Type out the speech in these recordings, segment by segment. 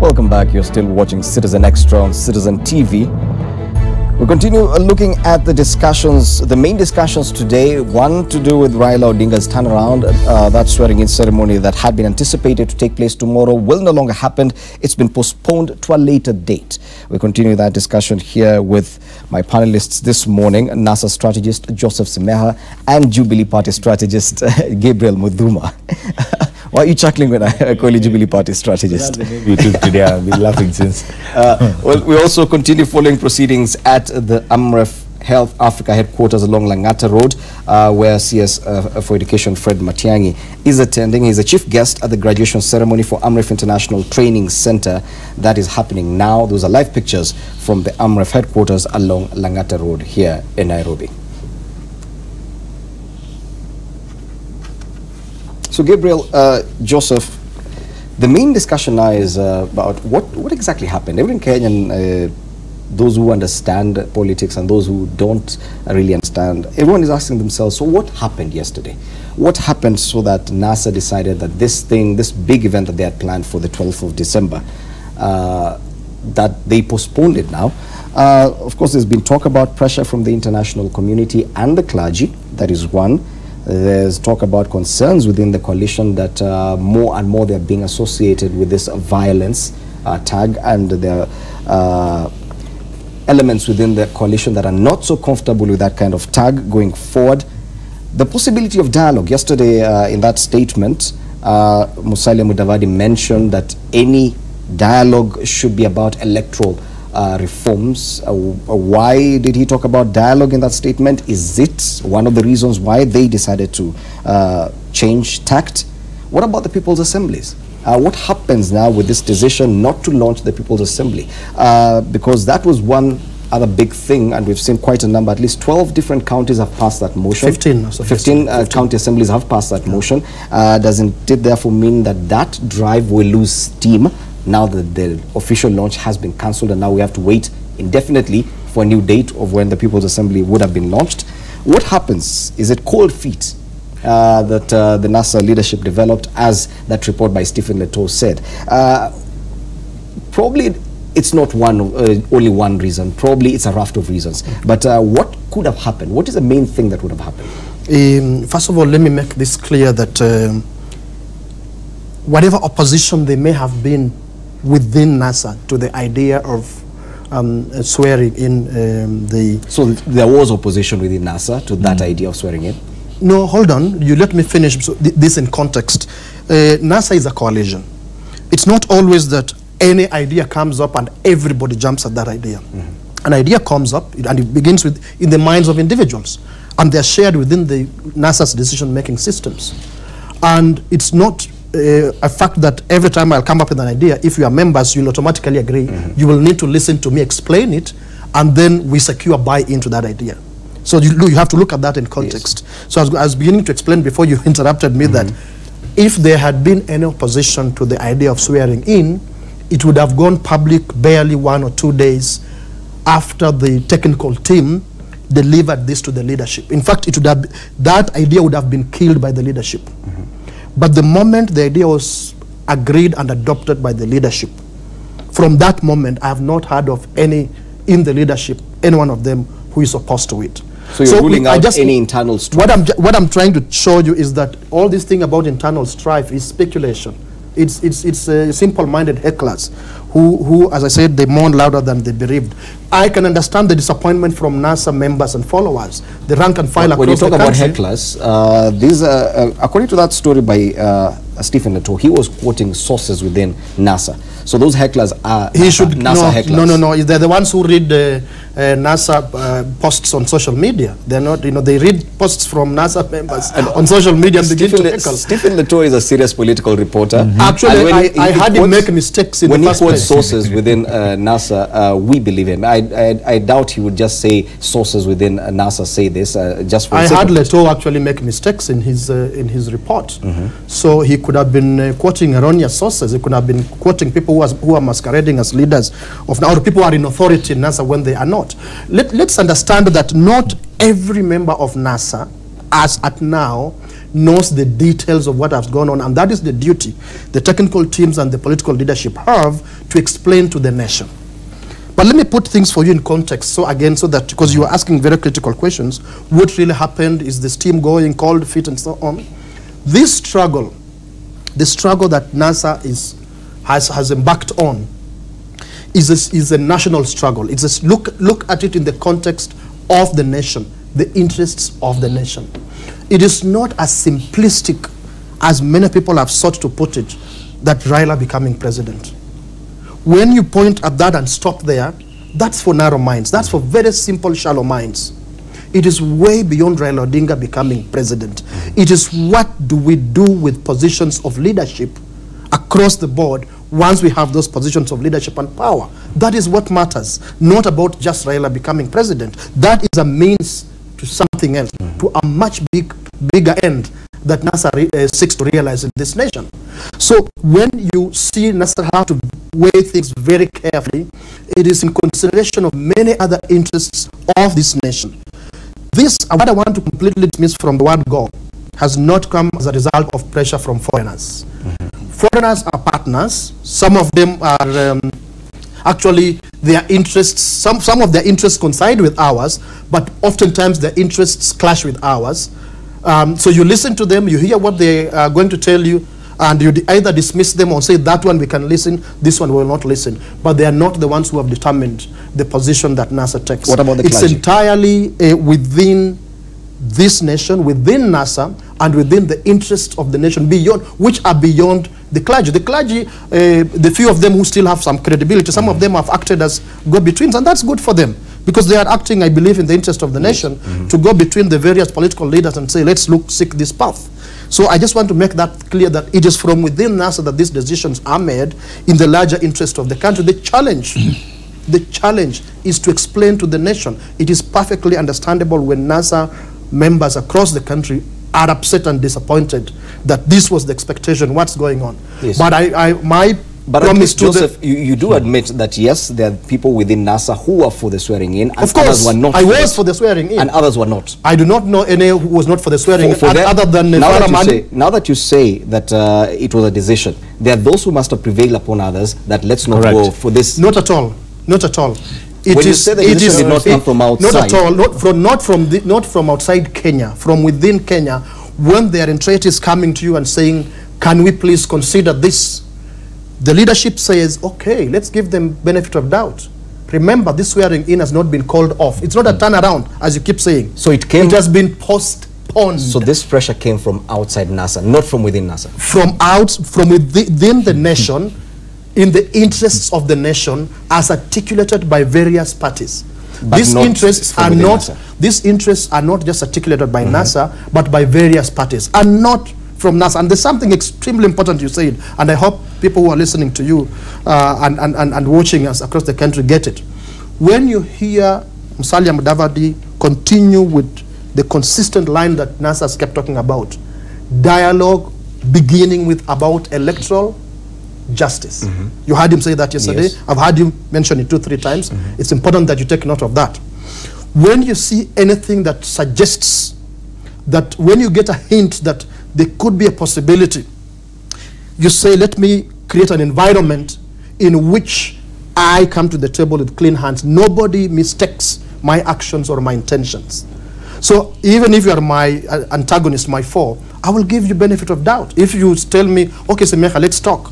Welcome back. You're still watching Citizen Extra on Citizen TV. We continue looking at the discussions, the main discussions today. One to do with Raila Odinga's turnaround. That swearing-in ceremony that had been anticipated to take place tomorrow will no longer happen. It's been postponed to a later date. We continue that discussion here with my panelists this morning, NASA strategist Joseph Simeha and Jubilee Party strategist Gabriel Mudhuma. Why are you chuckling when I call you Jubilee Party strategist? You took today. I've been laughing since. Well, we also continue following proceedings at the AMREF Health Africa headquarters along Langata Road, where CS for Education Fred Matiang'i is attending. He's a chief guest at the graduation ceremony for AMREF International Training Center that is happening now. Those are live pictures from the AMREF headquarters along Langata Road here in Nairobi. So Gabriel, Joseph, the main discussion now is about what exactly happened. Every Kenyan, those who understand politics and those who don't really understand, everyone is asking themselves, so what happened yesterday? What happened so that NASA decided that this big event that they had planned for the 12th of December, that they postponed it now? Of course, there's been talk about pressure from the international community and the clergy. That is one. There's talk about concerns within the coalition that more and more they're being associated with this violence tag, and there are elements within the coalition that are not so comfortable with that kind of tag going forward. The possibility of dialogue. Yesterday in that statement, Musalia Mudavadi mentioned that any dialogue should be about electoral reforms. Why did he talk about dialogue in that statement? Is it one of the reasons why they decided to change tact? What about the People's Assemblies? What happens now with this decision not to launch the People's Assembly? Because that was one other big thing, and we've seen quite a number, at least 12 different counties have passed that motion. 15 county assemblies have passed that motion. Doesn't it therefore mean that that drive will lose steam now that the official launch has been cancelled, and now we have to wait indefinitely for a new date of when the People's Assembly would have been launched? What happens? Is it cold feet that the NASA leadership developed, as that report by Stephen Leto said? Probably it's not only one reason. Probably it's a raft of reasons. But what could have happened? What is the main thing that would have happened? First of all, let me make this clear that whatever opposition there may have been within NASA to the idea of swearing in the... So there was opposition within NASA to that idea of swearing in? No, hold on. You let me finish this in context. NASA is a coalition. It's not always that any idea comes up and everybody jumps at that idea. An idea comes up and it begins in the minds of individuals, and they're shared within the NASA's decision-making systems. And it's not a fact that every time I'll come up with an idea, if you are members, you'll automatically agree. You will need to listen to me explain it, and then we secure buy-in to that idea. So you have to look at that in context. Yes. So I was beginning to explain before you interrupted me that if there had been any opposition to the idea of swearing in, it would have gone public barely 1 or 2 days after the technical team delivered this to the leadership. In fact, it would have, that idea would have been killed by the leadership. But the moment the idea was agreed and adopted by the leadership, from that moment, I have not heard of any in the leadership, any one of them who is opposed to it. So you're ruling out any internal strife? What I'm trying to show you is that all this thing about internal strife is speculation. It's simple-minded hecklers who, as I said, they mourn louder than they bereaved. I can understand the disappointment from NASA members and followers, the rank and file across the country. When you talk about hecklers, these according to that story by Stephen Leto, he was quoting sources within NASA. So those hecklers are NASA hecklers. No. They're the ones who read NASA posts on social media. They're not, they read posts from NASA members on social media and begin to heckle. Stephen Leto is a serious political reporter. Actually, I had him make mistakes in the first place. When he quotes sources within NASA, we believe him. I doubt he would just say sources within NASA say this just for. I had Leto actually make mistakes in his report. So he could have been quoting erroneous sources. He could have been quoting people who are masquerading as leaders of now, or people who are in authority in NASA when they are not. Let's understand that not every member of NASA, as at now, knows the details of what has gone on, and that is the duty the technical teams and the political leadership have to explain to the nation. But let me put things for you in context, so again, so that, because you are asking very critical questions, what really happened, is the steam going, cold feet, and so on. This struggle, the struggle that NASA has embarked on, is a national struggle. It's a, look at it in the context of the nation, the interests of the nation. It is not as simplistic as many people have sought to put it, that Raila becoming president. When you point at that and stop there, that's for narrow minds. That's for very simple, shallow minds. It is way beyond Raila Odinga becoming president. It is what do we do with positions of leadership across the board once we have those positions of leadership and power. That is what matters, not about just Raila becoming president. That is a means to something else, to a much bigger end that NASA seeks to realize in this nation. So when you see NASA have to weigh things very carefully, it is in consideration of many other interests of this nation. This, what I want to completely dismiss from the word go, has not come as a result of pressure from foreigners. Foreigners are partners. Some of them are actually their interests, some of their interests coincide with ours, but oftentimes their interests clash with ours. So you listen to them, you hear what they are going to tell you, and you either dismiss them or say that one we can listen, this one will not listen. But they are not the ones who have determined the position that NASA takes. What about the clergy? It's entirely within this nation, within NASA, and within the interests of the nation, beyond, which are beyond the clergy. The clergy, the few of them who still have some credibility, some of them have acted as go-betweens, and that's good for them, because they are acting, I believe, in the interest of the nation, to go between the various political leaders and say, let's seek this path. So I just want to make that clear, that it is from within NASA that these decisions are made in the larger interest of the country. The challenge is to explain to the nation. It is perfectly understandable when NASA members across the country are upset and disappointed that this was the expectation, what's going on. Yes. But But at least, Joseph, you do admit that, yes, there are people within NASA who are for the swearing in, and of course, others were not. I was for the swearing in. And others were not. I do not know any who was not for the swearing in, other than now that you say that it was a decision, there are those who must have prevailed upon others that let's not go for this. Not at all. Not at all. When you say the decision did not come from outside. Not at all. Not from outside Kenya. From within Kenya, when their interest is coming to you and saying, can we please consider this? The leadership says, okay, let's give them benefit of doubt. Remember, this swearing in has not been called off. It's not a turnaround, as you keep saying. So it has been postponed. So this pressure came from outside NASA, not from within NASA. From within the nation, in the interests of the nation, as articulated by various parties. These interests are not just articulated by NASA, but by various parties, and not from NASA. And there's something extremely important you said, and I hope people who are listening to you and watching us across the country get it. When you hear Musalia Mudavadi continue with the consistent line that NASA has kept talking about, dialogue beginning with about electoral justice. You heard him say that yesterday. Yes. I've heard him mention it 2-3 times. It's important that you take note of that. When you see anything that suggests that, when you get a hint that there could be a possibility, you say, let me create an environment in which I come to the table with clean hands. Nobody mistakes my actions or my intentions. So even if you are my antagonist, my foe, I will give you benefit of doubt. If you tell me, okay, Semecha, let's talk.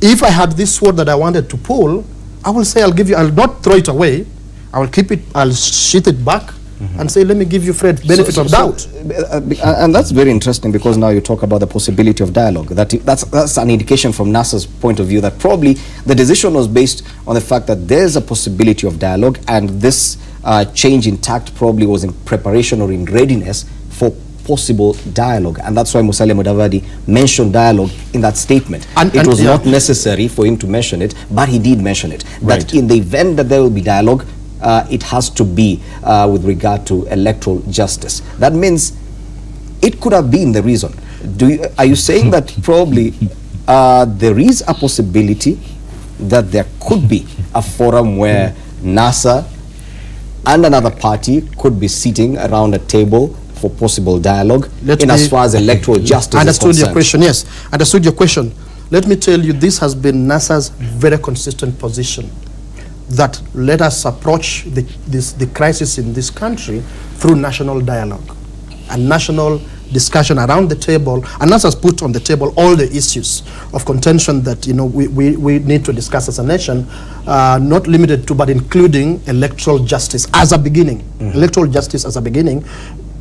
If I had this sword that I wanted to pull, I will say, I'll not throw it away. I will keep it, I'll sheath it back and say, let me give you benefit of doubt. And that's very interesting, because now you talk about the possibility of dialogue. That's an indication from NASA's point of view that probably the decision was based on the fact that there's a possibility of dialogue, and this change in tact probably was in preparation or in readiness for possible dialogue. And that's why Musalia Mudavadi mentioned dialogue in that statement. And it was not necessary for him to mention it, but he did mention it. Right. That in the event that there will be dialogue, it has to be with regard to electoral justice. That means it could have been the reason. Are you saying that probably there is a possibility that there could be a forum where NASA and another party could be sitting around a table for possible dialogue Let as me- far as electoral justice Understood is your concerned? question, yes. Understood your question. Let me tell you, this has been NASA's very consistent position, that let us approach the crisis in this country through national dialogue and national discussion around the table. And NASA has put on the table all the issues of contention that, you know, we need to discuss as a nation, not limited to, but including electoral justice as a beginning. Electoral justice as a beginning,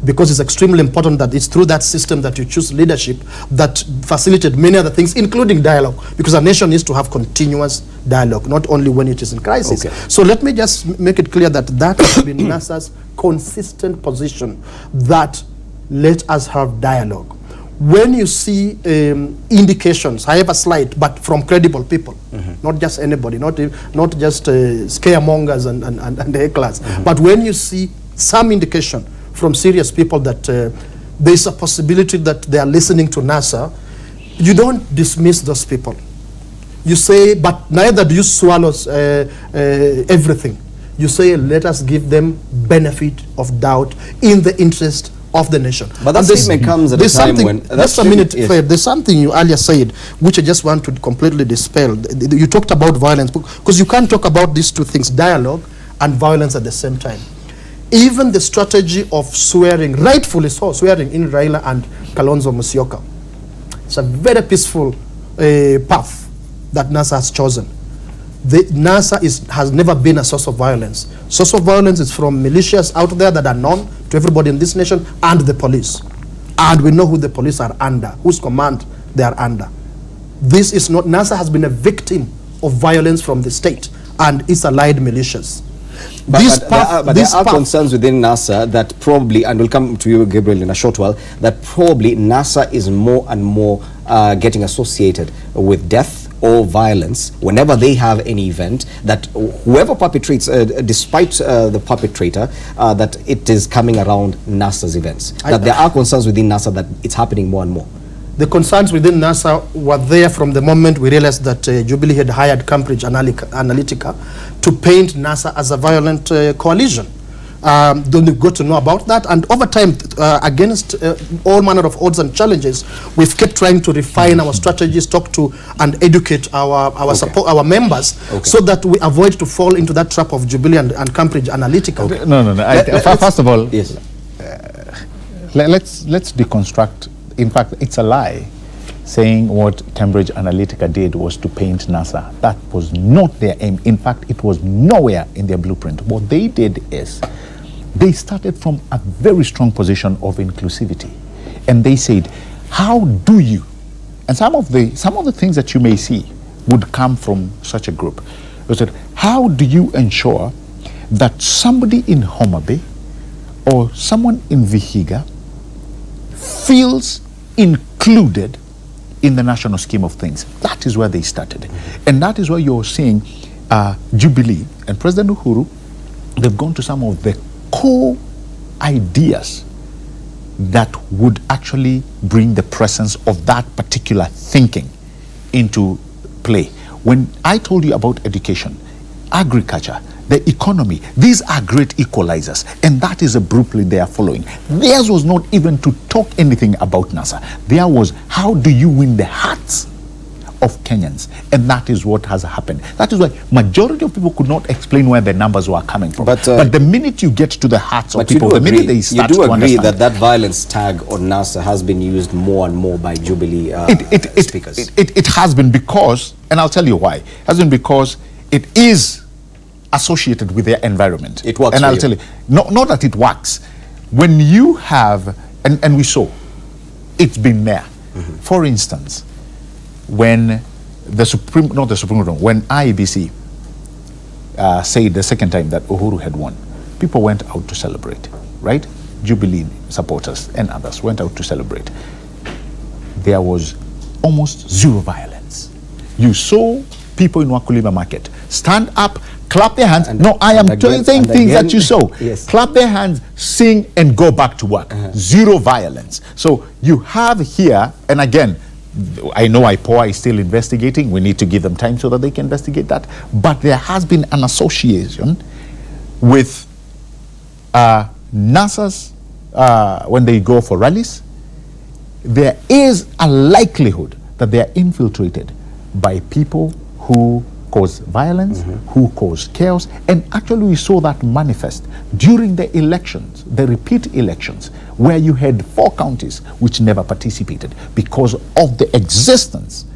because it's extremely important that it's through that system that you choose leadership that facilitate many other things, including dialogue, because a nation needs to have continuous dialogue, not only when it is in crisis. Okay. So let me just make it clear that that has been NASA's consistent position, that let us have dialogue. When you see indications, however slight, but from credible people, not just anybody, not just scaremongers and hecklers, but when you see some indication from serious people that there's a possibility that they are listening to NASA, you don't dismiss those people. You say, but neither do you swallow everything. You say, let us give them benefit of doubt in the interest of the nation. But that statement comes at a time when... Just a minute, Fred. There's something you earlier said, which I just want to completely dispel. You talked about violence, because you can't talk about these two things, dialogue and violence, at the same time. Even the strategy of swearing, rightfully so, swearing in Raila and Kalonzo Musyoka, it's a very peaceful path that NASA has chosen. NASA has never been a source of violence. Source of violence is from militias out there that are known to everybody in this nation, and the police. And we know who the police are under, whose command they are under. This is not, NASA has been a victim of violence from the state and its allied militias. But there are concerns within NASA that probably, and we'll come to you, Gabriel, in a short while, that probably NASA is more and more getting associated with death or violence whenever they have any event, that whoever perpetrates, despite the perpetrator, that it is coming around NASA's events. That there are concerns within NASA that it's happening more and more. The concerns within NASA were there from the moment we realized that Jubilee had hired Cambridge Analytica to paint NASA as a violent coalition. Then we got to know about that, and over time, against all manner of odds and challenges, we've kept trying to refine our strategies, talk to and educate our support, our members, so that we avoid to fall into that trap of Jubilee and Cambridge Analytica. Okay. No. First of all, yes. Let's deconstruct. In fact, it's a lie saying what Cambridge Analytica did was to paint NASA. That was not their aim. In fact, it was nowhere in their blueprint. What they did is they started from a very strong position of inclusivity. And they said, how do you, and some of the things that you may see would come from such a group. They said, how do you ensure that somebody in Homa Bay or someone in Vihiga feels included in the national scheme of things? That is where they started. And that is where you're seeing Jubilee and President Uhuru, they've gone to some of the core ideas that would actually bring the presence of that particular thinking into play. When I told you about education, agriculture, the economy, these are great equalizers, and that is a blueprint they are following. Theirs was not even to talk anything about NASA. There was, how do you win the hearts of Kenyans? And that is what has happened. That is why majority of people could not explain where the numbers were coming from. But the minute you get to the hearts of people, the minute they start to understand. You do agree that violence tag on NASA has been used more and more by Jubilee speakers? It has been, because, and I'll tell you why. It has been because it is associated with their environment. It works. And I'll tell you, not that it works. When you have, and we saw, it's been there. For instance, when the Supreme, not the Supreme Court, when IEBC said the second time that Uhuru had won, people went out to celebrate, right? Jubilee supporters and others went out to celebrate. There was almost zero violence. You saw people in Wakulima Market stand up, clap their hands. I am saying things that you saw. Yes. Clap their hands, sing, and go back to work. Zero violence. So you have here, and again, I know IPOA is still investigating. We need to give them time so that they can investigate that. But there has been an association with NASA's when they go for rallies, there is a likelihood that they are infiltrated by people who cause violence, who cause chaos, and actually we saw that manifest during the elections, the repeat elections, where you had 4 counties which never participated because of the existence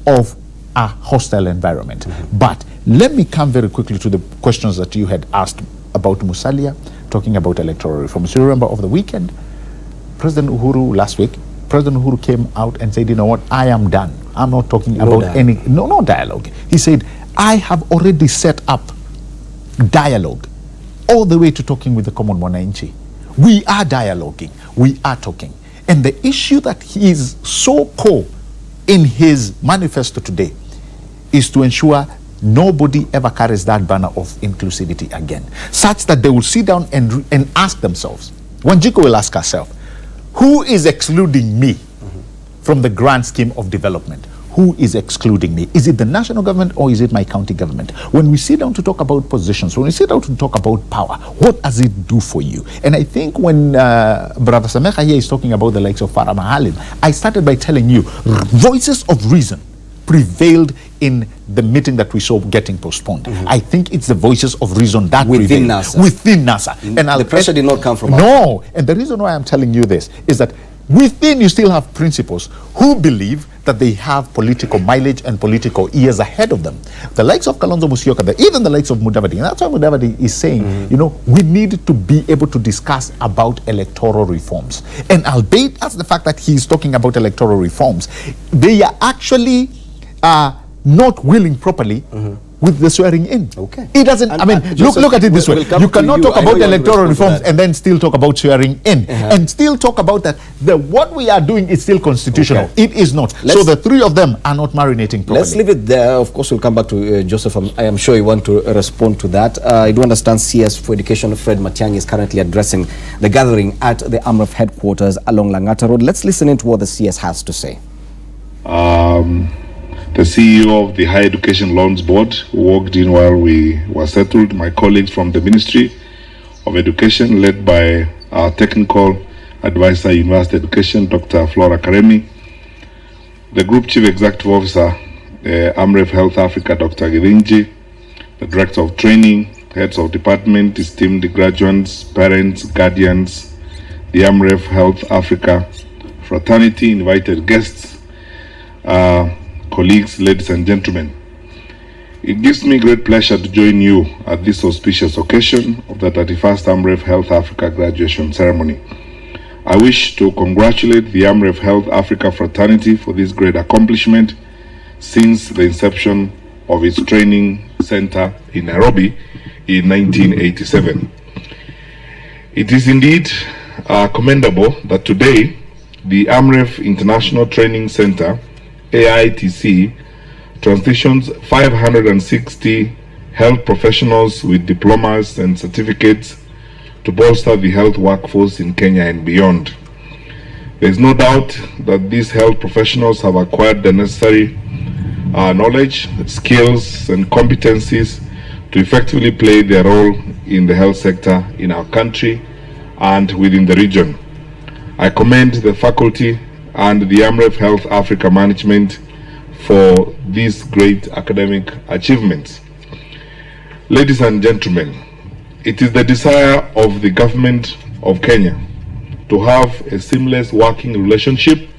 of a hostile environment. But let me come very quickly to the questions that you had asked about Musalia, talking about electoral reform. So you remember over the weekend, President Uhuru last week, President Uhuru came out and said, you know what, I am done. I'm not talking about no dialogue. He said, I have already set up dialogue all the way to talking with the common mwananchi. We are dialoguing, we are talking. And the issue that he is so core in his manifesto today is to ensure nobody ever carries that banner of inclusivity again, such that they will sit down and ask themselves, Wanjiku will ask herself, who is excluding me from the grand scheme of development? Who is excluding me? Is it the national government or is it my county government? When we sit down to talk about positions, when we sit down to talk about power, what does it do for you? And I think when Brother Sameha here is talking about the likes of Farah Mahalim, I started by telling you, voices of reason prevailed in the meeting that we saw getting postponed. I think it's the voices of reason that within prevailed. NASA. Within NASA. And the pressure did not come from No. And the reason why I'm telling you this is that within you still have principals who believe that they have political mileage and political years ahead of them. The likes of Kalonzo Musyoka, even the likes of Mudavadi. And that's why Mudavadi is saying, you know, we need to be able to discuss about electoral reforms. And albeit as the fact that he's talking about electoral reforms, they are actually not willing properly with the swearing in. Okay. It doesn't, I mean, Joseph, look at it this way. You cannot talk about electoral reforms and then still talk about swearing in and still talk about that what we are doing is still constitutional. It is not. So the 3 of them are not marinating properly. Let's leave it there. Of course, we'll come back to Joseph. I am sure you want to respond to that. I do understand CS for Education, Fred Matiang'i, is currently addressing the gathering at the AMREF headquarters along Langata Road. Let's listen into what the CS has to say. The CEO of the Higher Education Loans Board, who walked in while we were settled, my colleagues from the Ministry of Education, led by our Technical Advisor, University Education, Dr. Flora Karemi, the Group Chief Executive Officer, AMREF Health Africa, Dr. Girinji, the Director of Training, Heads of Department, esteemed graduates, parents, guardians, the AMREF Health Africa fraternity, invited guests, colleagues, ladies and gentlemen. It gives me great pleasure to join you at this auspicious occasion of the 31st AMREF Health Africa graduation ceremony. I wish to congratulate the AMREF Health Africa fraternity for this great accomplishment since the inception of its training center in Nairobi in 1987. It is indeed commendable that today the AMREF International Training Center, AITC, transitions 560 health professionals with diplomas and certificates to bolster the health workforce in Kenya and beyond. There is no doubt that these health professionals have acquired the necessary knowledge, skills, and competencies to effectively play their role in the health sector in our country and within the region. I commend the faculty and the AMREF Health Africa management for these great academic achievements. Ladies and gentlemen, it is the desire of the government of Kenya to have a seamless working relationship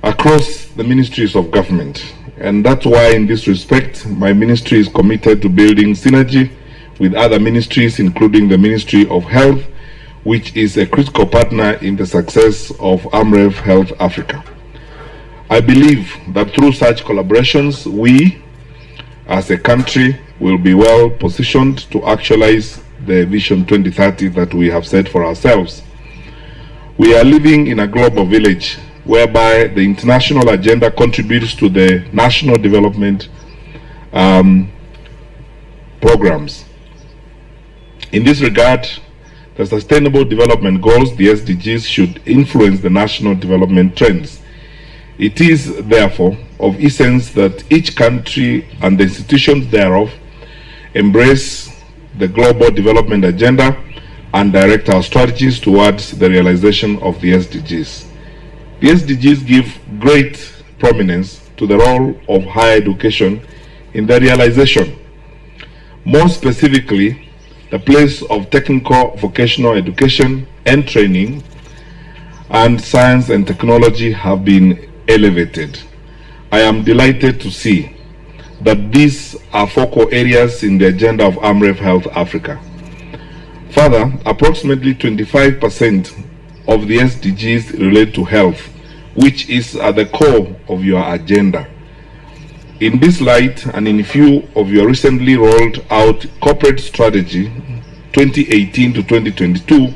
across the ministries of government. And that's why in this respect, my ministry is committed to building synergy with other ministries, including the Ministry of Health, which is a critical partner in the success of AMREF Health Africa. I believe that through such collaborations, we as a country will be well positioned to actualize the Vision 2030 that we have set for ourselves. We are living in a global village whereby the international agenda contributes to the national development programs. In this regard, the Sustainable Development Goals, the SDGs, should influence the national development trends. It is, therefore, of essence that each country and the institutions thereof embrace the global development agenda and direct our strategies towards the realization of the SDGs. The SDGs give great prominence to the role of higher education in their realization. More specifically, the place of technical vocational education and training and science and technology have been elevated. I am delighted to see that these are focal areas in the agenda of AMREF Health Africa. Further, approximately 25% of the SDGs relate to health, which is at the core of your agenda. In this light, and in view of your recently rolled out corporate strategy 2018 to 2022,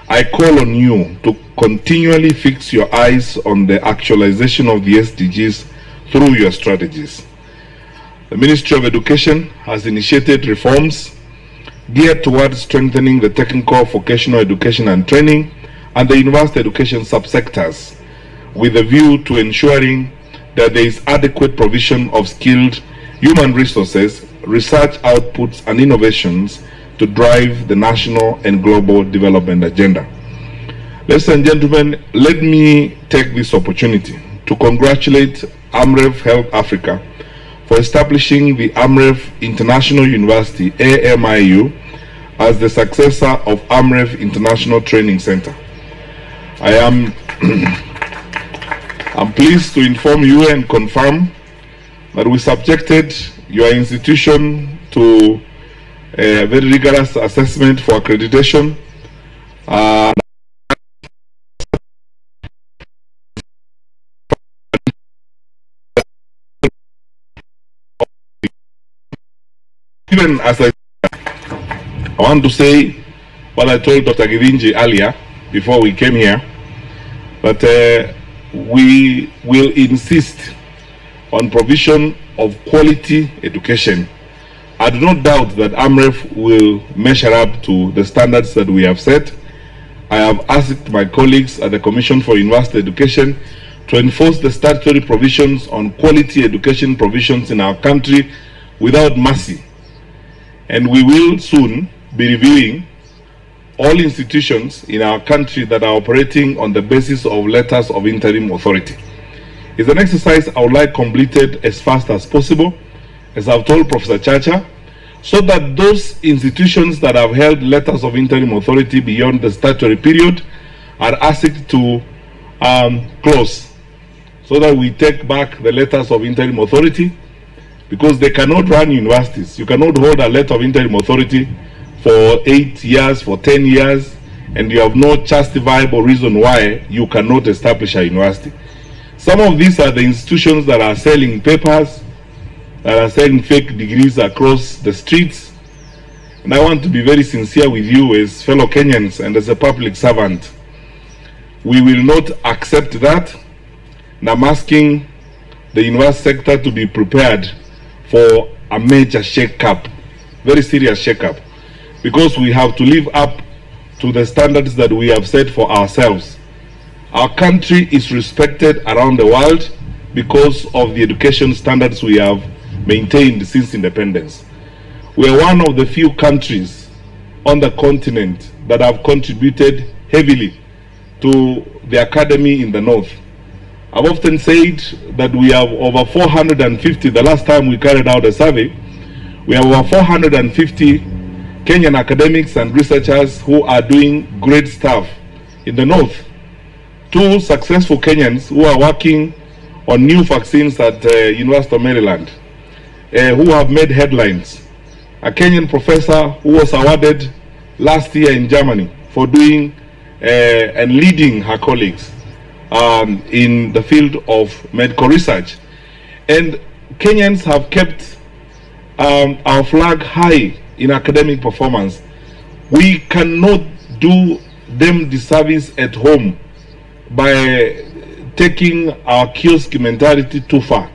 I call on you to continually fix your eyes on the actualization of the SDGs through your strategies. The Ministry of Education has initiated reforms geared towards strengthening the technical vocational education and training and the university education subsectors, with a view to ensuring that there is adequate provision of skilled human resources, research outputs and innovations to drive the national and global development agenda. Ladies and gentlemen, let me take this opportunity to congratulate AMREF Health Africa for establishing the AMREF International University, AMIU, as the successor of AMREF International Training Center. I am I'm pleased to inform you and confirm that we subjected your institution to a very rigorous assessment for accreditation. Even as I want to say what I told Dr. Givinji earlier before we came here, that we will insist on provision of quality education. I do not doubt that AMREF will measure up to the standards that we have set. I have asked my colleagues at the Commission for University Education to enforce the statutory provisions on quality education provisions in our country without mercy. And we will soon be reviewing all institutions in our country that are operating on the basis of letters of interim authority. It's an exercise I would like completed as fast as possible, as I've told Professor Chacha, so that those institutions that have held letters of interim authority beyond the statutory period are asked to close, so that we take back the letters of interim authority, because they cannot run universities. You cannot hold a letter of interim authority for 8 years, for 10 years, and you have no justifiable reason why you cannot establish a university. Some of these are the institutions that are selling papers, that are selling fake degrees across the streets. And I want to be very sincere with you as fellow Kenyans and as a public servant. We will not accept that. And I'm asking the university sector to be prepared for a major shake-up, very serious shake-up, because we have to live up to the standards that we have set for ourselves. Our country is respected around the world because of the education standards we have maintained since independence. We are one of the few countries on the continent that have contributed heavily to the academy in the north. I've often said that we have over 450, the last time we carried out a survey, we have over 450 Kenyan academics and researchers who are doing great stuff in the north. 2 successful Kenyans who are working on new vaccines at University of Maryland, who have made headlines. A Kenyan professor who was awarded last year in Germany for doing and leading her colleagues in the field of medical research. And Kenyans have kept our flag high in academic performance. We cannot do them disservice at home by taking our kiosk mentality too far,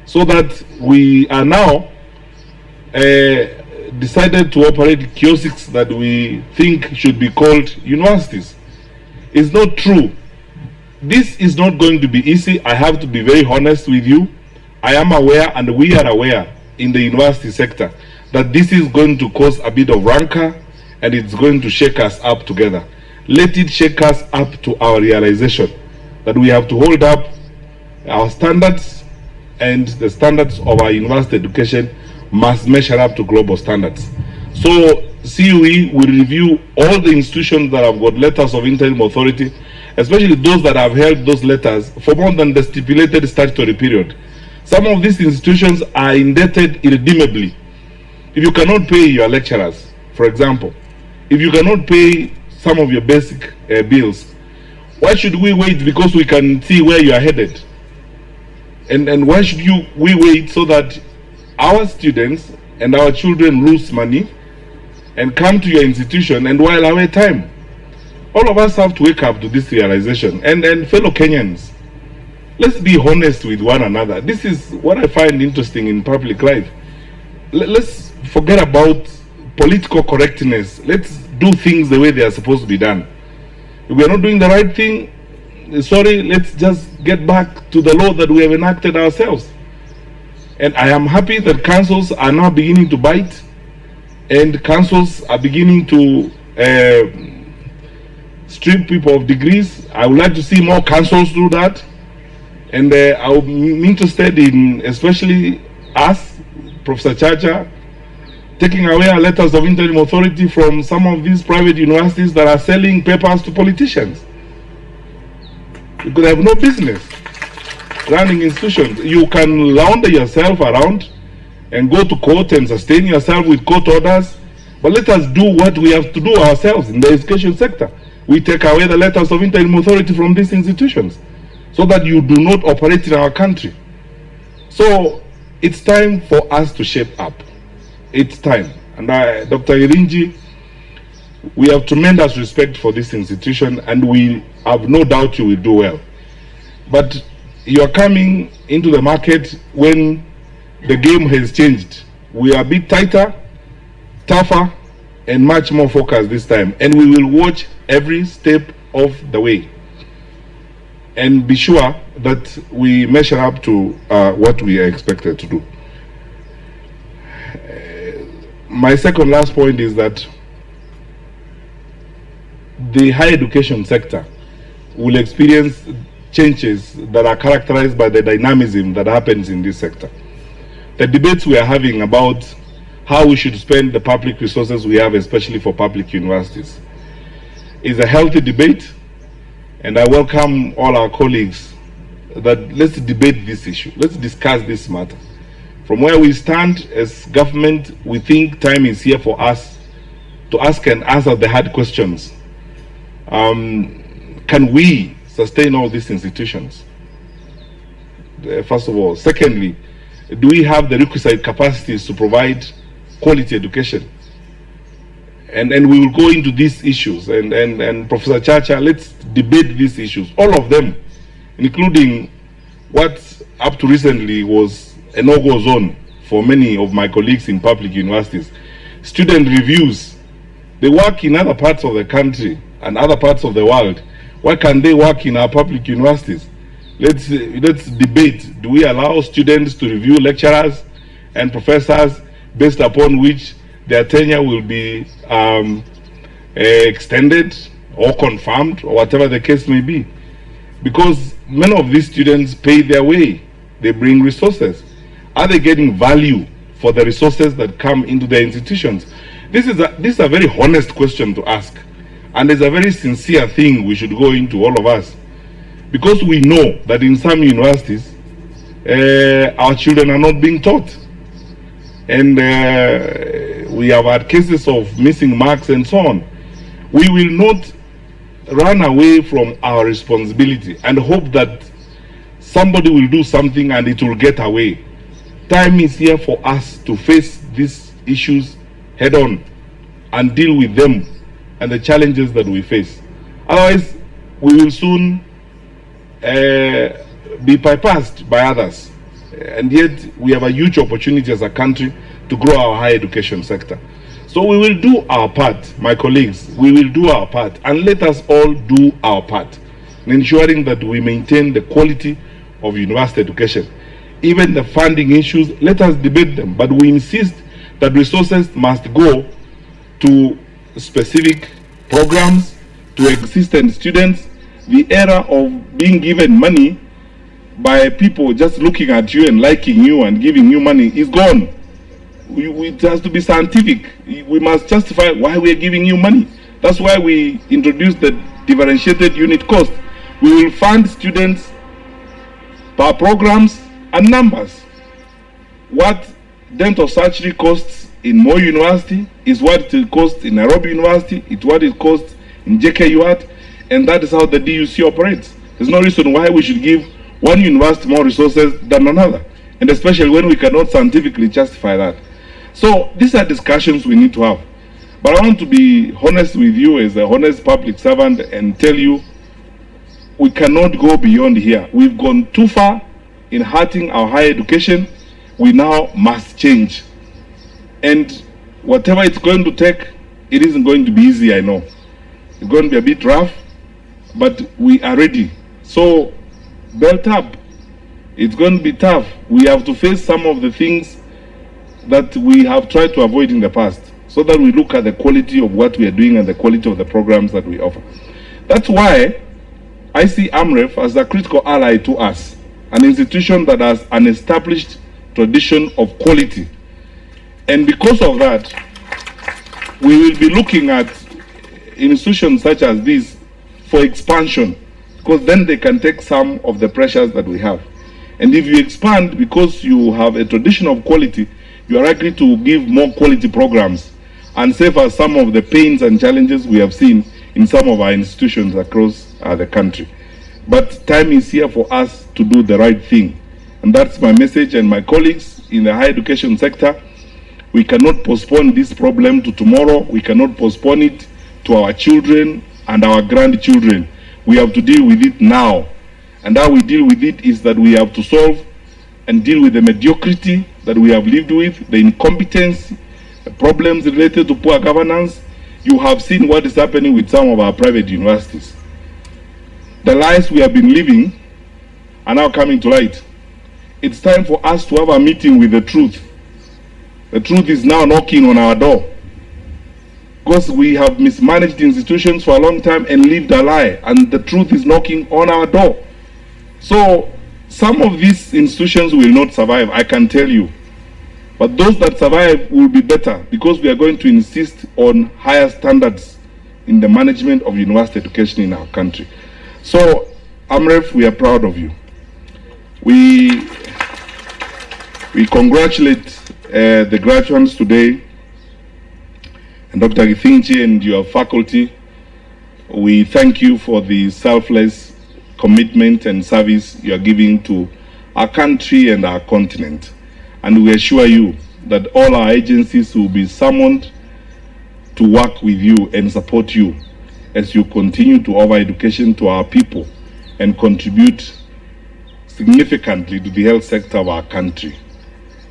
so that we are now decided to operate kiosks that we think should be called universities. It's not true. This is not going to be easy. I have to be very honest with you. I am aware, and we are aware in the university sector, that this is going to cause a bit of rancor and it's going to shake us up together. Let it shake us up to our realization that we have to hold up our standards, and the standards of our university education must measure up to global standards. So CUE will review all the institutions that have got letters of interim authority, especially those that have held those letters for more than the stipulated statutory period. Some of these institutions are indebted irredeemably. If you cannot pay your lecturers, for example, if you cannot pay some of your basic bills, why should we wait because we can see where you are headed? And why should we wait so that our students and our children lose money and come to your institution and while away time? All of us have to wake up to this realization. And fellow Kenyans, let's be honest with one another. This is what I find interesting in public life. Let's forget about political correctness. Let's do things the way they are supposed to be done. If we are not doing the right thing, sorry, let's just get back to the law that we have enacted ourselves. And I am happy that councils are now beginning to bite, and councils are beginning to strip people of degrees. I would like to see more councils do that. And I'm interested in, especially us, Professor Chacha, taking away our letters of interim authority from some of these private universities that are selling papers to politicians. Because they have no business running institutions. You can launder yourself around and go to court and sustain yourself with court orders, but let us do what we have to do ourselves in the education sector. We take away the letters of interim authority from these institutions so that you do not operate in our country. So it's time for us to shape up. It's time. And Dr. Irinji, we have tremendous respect for this institution, and we have no doubt you will do well. But you are coming into the market when the game has changed. We are a bit tighter, tougher, and much more focused this time. And we will watch every step of the way and be sure that we measure up to what we are expected to do. My second last point is that the higher education sector will experience changes that are characterized by the dynamism that happens in this sector. The debates we are having about how we should spend the public resources we have, especially for public universities, is a healthy debate, and I welcome all our colleagues that let's debate this issue, let's discuss this matter. From where we stand as government, we think time is here for us to ask and answer the hard questions. Can we sustain all these institutions? First of all. Secondly, do we have the requisite capacities to provide quality education? And we will go into these issues. And Professor Chacha, let's debate these issues, all of them, including what up to recently was a no-go zone for many of my colleagues in public universities. Student reviews. They work in other parts of the country and other parts of the world. Why can't they work in our public universities? Let's debate. Do we allow students to review lecturers and professors based upon which their tenure will be extended or confirmed, or whatever the case may be? Because many of these students pay their way. They bring resources. Are they getting value for the resources that come into their institutions? This is a very honest question to ask. And it's a very sincere thing we should go into, all of us. Because we know that in some universities, our children are not being taught. And we have had cases of missing marks and so on. We will not run away from our responsibility and hope that somebody will do something and it will get away. Time is here for us to face these issues head on and deal with them and the challenges that we face. Otherwise, we will soon be bypassed by others. And yet, we have a huge opportunity as a country to grow our higher education sector. So we will do our part, my colleagues, we will do our part, and let us all do our part in ensuring that we maintain the quality of university education. Even the funding issues, let us debate them, but we insist that resources must go to specific programs to existing students. The era of being given money by people just looking at you and liking you and giving you money is gone. It has to be scientific. We must justify why we are giving you money. That's why we introduced the differentiated unit cost. We will fund students per programs and numbers. What dental surgery costs in Moi University is what it costs in Nairobi University, it's what it costs in JKUAT, and that is how the DUC operates. There's no reason why we should give one university more resources than another, and especially when we cannot scientifically justify that. So these are discussions we need to have. But I want to be honest with you as a honest public servant and tell you we cannot go beyond here. We've gone too far in hurting our higher education. We now must change. And whatever it's going to take, it isn't going to be easy, I know. It's going to be a bit rough, but we are ready. So belt up. It's going to be tough. We have to face some of the things that we have tried to avoid in the past, so that we look at the quality of what we are doing and the quality of the programs that we offer. That's why I see AMREF as a critical ally to us, an institution that has an established tradition of quality. And because of that, we will be looking at institutions such as this for expansion, because then they can take some of the pressures that we have. And if you expand because you have a tradition of quality, you are likely to give more quality programs and save us some of the pains and challenges we have seen in some of our institutions across the country. But time is here for us to do the right thing. And that's my message, and my colleagues in the higher education sector. We cannot postpone this problem to tomorrow. We cannot postpone it to our children and our grandchildren. We have to deal with it now. And how we deal with it is that we have to solve and deal with the mediocrity that we have lived with, the incompetence, the problems related to poor governance. You have seen what is happening with some of our private universities. The lies we have been living are now coming to light. It's time for us to have a meeting with the truth. The truth is now knocking on our door, because we have mismanaged institutions for a long time and lived a lie, and the truth is knocking on our door. So some of these institutions will not survive, I can tell you. But those that survive will be better, because we are going to insist on higher standards in the management of university education in our country. So, AMREF, we are proud of you. We congratulate the graduates today, and Dr. Githinji and your faculty. We thank you for the selfless commitment and service you are giving to our country and our continent. And we assure you that all our agencies will be summoned to work with you and support you as you continue to offer education to our people and contribute significantly to the health sector of our country.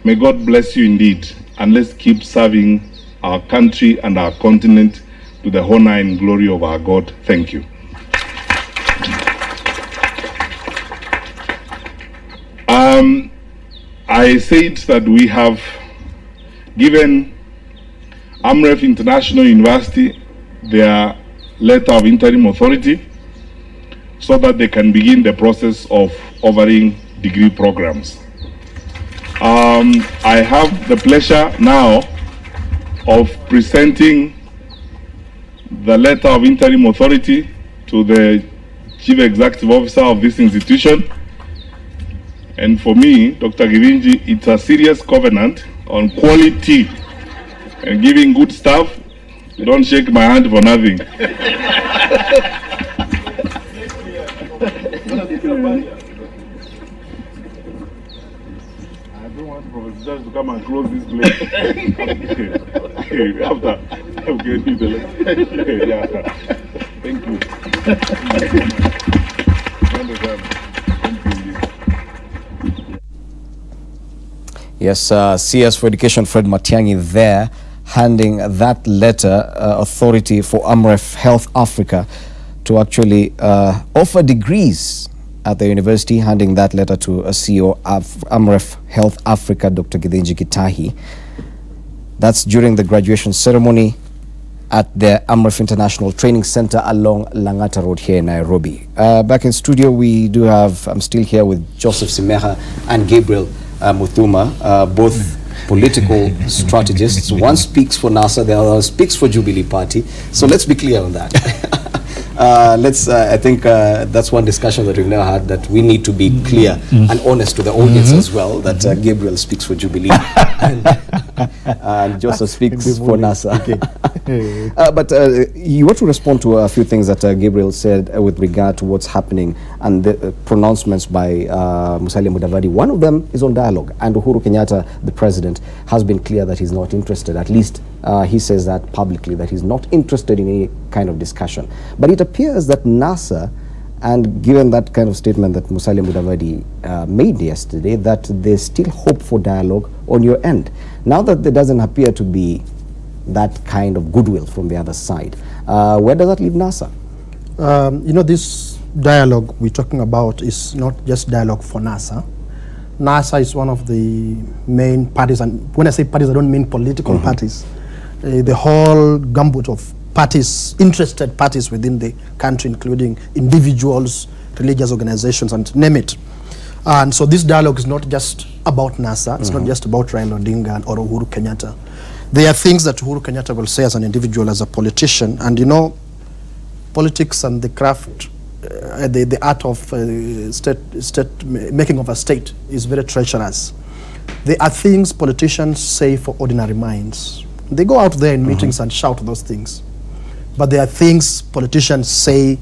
May God bless you indeed, and let's keep serving our country and our continent to the honor and glory of our God. Thank you. I said that we have given AMREF International University their letter of interim authority so that they can begin the process of offering degree programs. I have the pleasure now of presenting the letter of interim authority to the Chief Executive Officer of this institution. And for me, Dr. Githinji, it's a serious covenant on quality and giving good stuff. You don't shake my hand for nothing. I don't want Professor Judge to come and close this place. After I'm getting you the letter. Yeah. Thank you. Yes, CS for Education Fred Matiang'i there, handing that letter, authority for AMREF Health Africa, to actually offer degrees at the university, handing that letter to a CEO of AMREF Health Africa, Dr. Githinji Gitahi. That's during the graduation ceremony. at the AMREF International Training Center along Langata Road here in Nairobi. Back in studio, we do have, I'm still here with Joseph Simeha and Gabriel Muthuma, both political strategists. One speaks for NASA, the other speaks for Jubilee Party. So let's be clear on that. I think that's one discussion that we've never had, that we need to be clear and honest to the audience as well, that Gabriel speaks for Jubilee and Joseph speaks for NASA. Okay. But you want to respond to a few things that Gabriel said with regard to what's happening and the pronouncements by Musalia Mudavadi. One of them is on dialogue, and Uhuru Kenyatta, the president, has been clear that he's not interested. At least he says that publicly, that he's not interested in any kind of discussion. But it appears that NASA, and given that kind of statement that Musalia Mudavadi made yesterday, that there's still hope for dialogue on your end. Now that there doesn't appear to be that kind of goodwill from the other side, where does that leave NASA? You know, this dialogue we're talking about is not just dialogue for NASA. NASA is one of the main parties, and when I say parties, I don't mean political parties. The whole gambit of parties, interested parties within the country, including individuals, religious organizations, and name it. And so this dialogue is not just about NASA, it's not just about Raila Odinga or Uhuru Kenyatta. There are things that Uhuru Kenyatta will say as an individual, as a politician, and you know, politics and the craft, the art of making of a state is very treacherous. There are things politicians say for ordinary minds. They go out there in meetings and shout those things. But there are things politicians say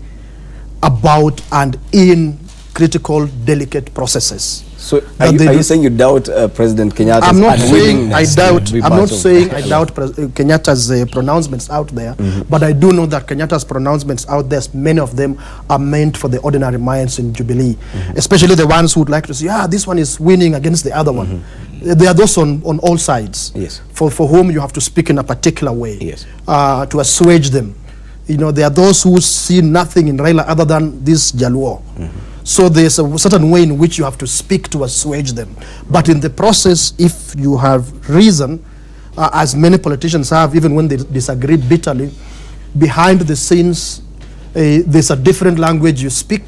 about and in critical, delicate processes. So are you saying you doubt President Kenyatta's I'm not saying I doubt. I'm not saying I doubt Kenyatta's pronouncements out there, but I do know that Kenyatta's pronouncements out there, many of them are meant for the ordinary minds in Jubilee, especially the ones who would like to say, this one is winning against the other one. There are those on all sides, for whom you have to speak in a particular way, to assuage them. You know, there are those who see nothing in Raila other than this Jaluo. So there's a certain way in which you have to speak to assuage them. But in the process, if you have reason, as many politicians have, even when they disagree bitterly, behind the scenes, there's a different language you speak.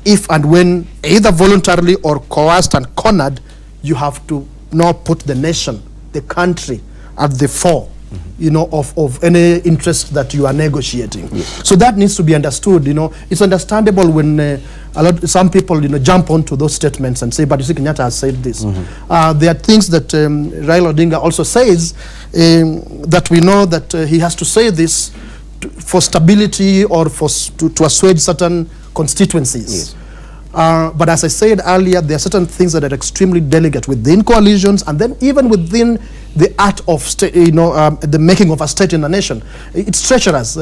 If and when, either voluntarily or coerced and cornered, you have to now put the nation, the country, at the fore, you know, of any interest that you are negotiating. So that needs to be understood. You know, it's understandable when some people, you know, jump onto those statements and say, but you see, Kenyatta has said this. There are things that Raila Odinga also says that we know that he has to say this for stability or to assuage certain constituencies. But as I said earlier, there are certain things that are extremely delicate within coalitions, and then even within the art of you know, the making of a state in a nation. It's treacherous,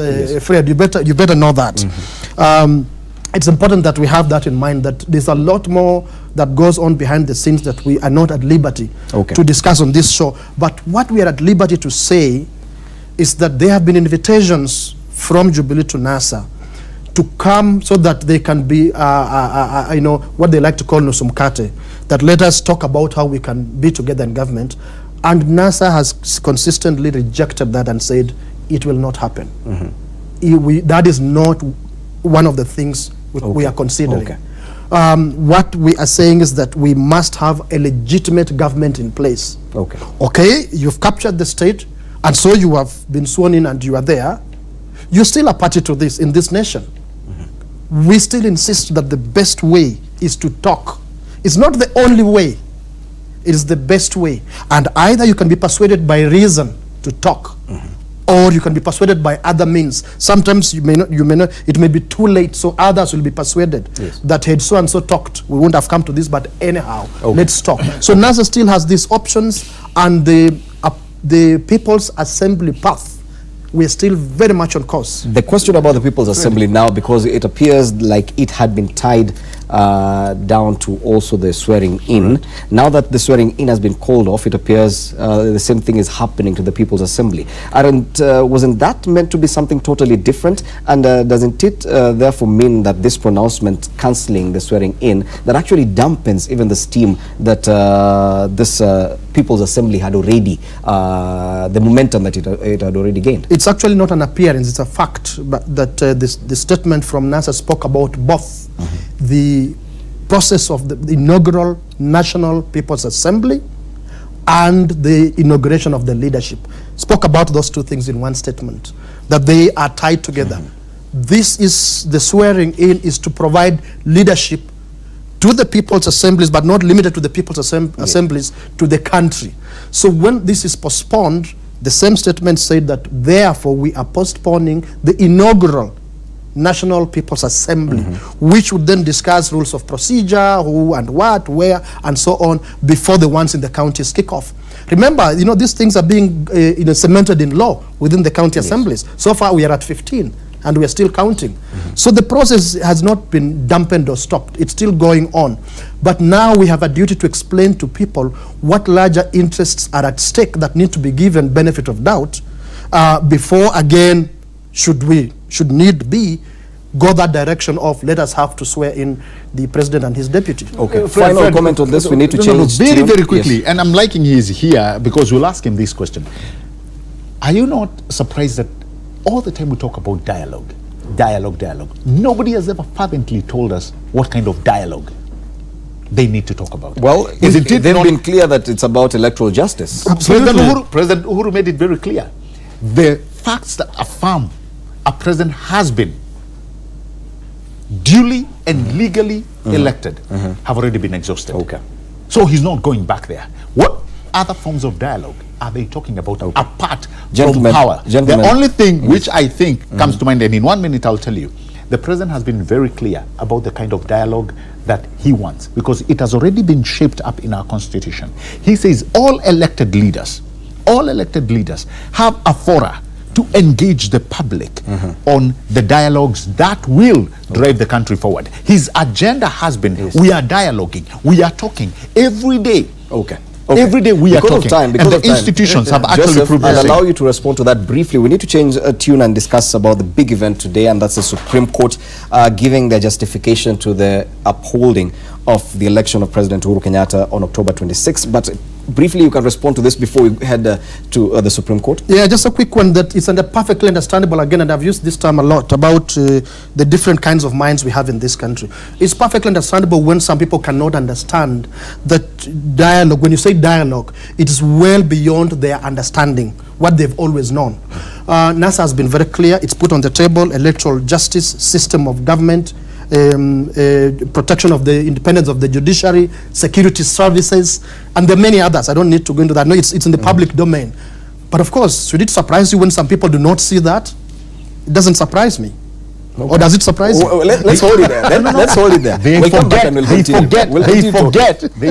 Fred. You better know that. It's important that we have that in mind, that there's a lot more that goes on behind the scenes that we are not at liberty to discuss on this show. But what we are at liberty to say is that there have been invitations from Jubilee to NASA to come so that they can be, you know, what they like to call nusumkate, that let us talk about how we can be together in government. And NASA has consistently rejected that and said it will not happen. That is not one of the things we are considering. What we are saying is that we must have a legitimate government in place. Okay, you've captured the state, and so you have been sworn in and you are there. You're still a party to this in this nation. We still insist that the best way is to talk. It's not the only way. It is the best way. And either you can be persuaded by reason to talk, or you can be persuaded by other means. Sometimes you may not, it may be too late, so others will be persuaded that had so and so talked, we wouldn't have come to this, but anyhow, let's talk. So NASA still has these options, and the People's Assembly path, we're still very much on course. The question about the People's Assembly now, because it appears like it had been tied down to also the swearing in. Right. Now that the swearing in has been called off, it appears the same thing is happening to the People's Assembly. Wasn't that meant to be something totally different? And doesn't it therefore mean that this pronouncement cancelling the swearing in, that actually dampens even the steam that this People's Assembly had already, the momentum that it had already gained? It's actually not an appearance, it's a fact, but that the statement from NASA spoke about both the process of the inaugural National People's Assembly and the inauguration of the leadership. Spoke about those two things in one statement, that they are tied together. This is, the swearing in is to provide leadership to the People's Assemblies, but not limited to the People's Assemblies, to the country. So when this is postponed, the same statement said that therefore we are postponing the inaugural National People's Assembly, which would then discuss rules of procedure, who and what, where, and so on, before the ones in the counties kick off. Remember, you know, these things are being cemented in law within the county assemblies. So far, we are at 15, and we are still counting. So the process has not been dampened or stopped. It's still going on. But now we have a duty to explain to people what larger interests are at stake that need to be given benefit of doubt before, again, should need be, go that direction of let us have to swear in the president and his deputy. Okay, final comment on this. We need to change very quickly. Yes. And I'm liking he's here because we'll ask him this question. Are you not surprised that all the time we talk about dialogue? Nobody has ever fervently told us what kind of dialogue they need to talk about. Well, they've been clear that it's about electoral justice. Absolutely. President Uhuru made it very clear. The facts that affirm a president has been duly and legally elected have already been exhausted. Okay. So he's not going back there. What other forms of dialogue are they talking about apart from power? The only thing which I think comes to mind, and in 1 minute I'll tell you, the president has been very clear about the kind of dialogue that he wants, because it has already been shaped up in our constitution. He says all elected leaders have a fora to engage the public on the dialogues that will drive the country forward. His agenda has been, we are dialoguing, we are talking every day. Okay. Every day we are talking, and the institutions have actually proved I'll allow you to respond to that briefly. We need to change tune and discuss about the big event today, and that's the Supreme Court giving their justification to the upholding of the election of President Uhuru Kenyatta on October 26th. But briefly, you can respond to this before we head to the Supreme Court. Yeah, just a quick one that is perfectly understandable again, and I've used this term a lot about the different kinds of minds we have in this country. It's perfectly understandable when some people cannot understand that dialogue, when you say dialogue, it is well beyond their understanding, what they've always known. NASA has been very clear. It's put on the table: electoral justice, system of government, protection of the independence of the judiciary, security services, and there are many others. I don't need to go into that. No, it's in the public domain. But of course, should it surprise you when some people do not see that? It doesn't surprise me. Okay. Or does it surprise you? Let's hold it there. Let's hold it there. They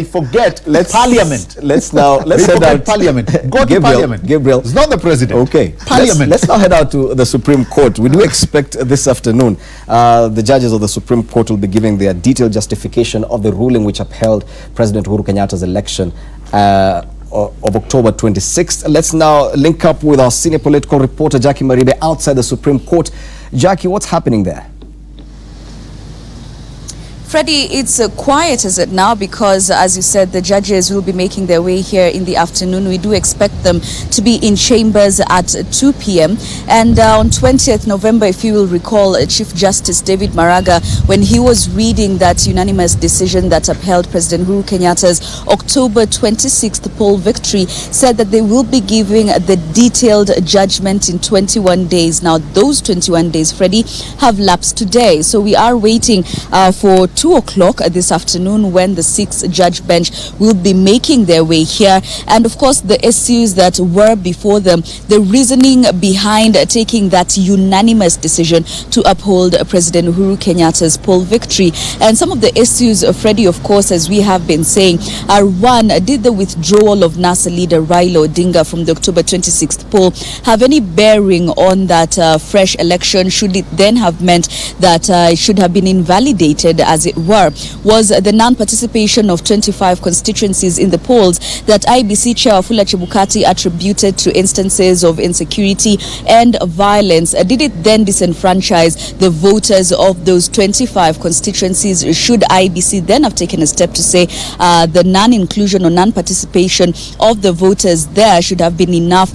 forget Parliament. Let's head out. Parliament. Go to Parliament. Gabriel. It's not the president. Okay. Parliament. Let's now head out to the Supreme Court. We do expect this afternoon the judges of the Supreme Court will be giving their detailed justification of the ruling which upheld President Uhuru Kenyatta's election of October 26th. Let's now link up with our senior political reporter Jackie Maribe outside the Supreme Court. Jackie, what's happening there? Freddie, it's quiet as it now because, as you said, the judges will be making their way here in the afternoon. We do expect them to be in chambers at 2 p.m. And on 20th November, if you will recall, Chief Justice David Maraga, when he was reading that unanimous decision that upheld President Uhuru Kenyatta's October 26th poll victory, said that they will be giving the detailed judgment in 21 days. Now, those 21 days, Freddie, have lapsed today. So we are waiting for 2 o'clock this afternoon when the 6-judge bench will be making their way here. And of course, the issues that were before them, the reasoning behind taking that unanimous decision to uphold President Uhuru Kenyatta's poll victory. And some of the issues, Freddie, of course, as we have been saying, are one, did the withdrawal of NASA leader Raila Odinga from the October 26th poll have any bearing on that fresh election? Should it then have meant that it should have been invalidated as it it were, was the non-participation of 25 constituencies in the polls that IEBC Chair Wafula Chebukati attributed to instances of insecurity and violence. Did it then disenfranchise the voters of those 25 constituencies? Should IEBC then have taken a step to say the non-inclusion or non-participation of the voters there should have been enough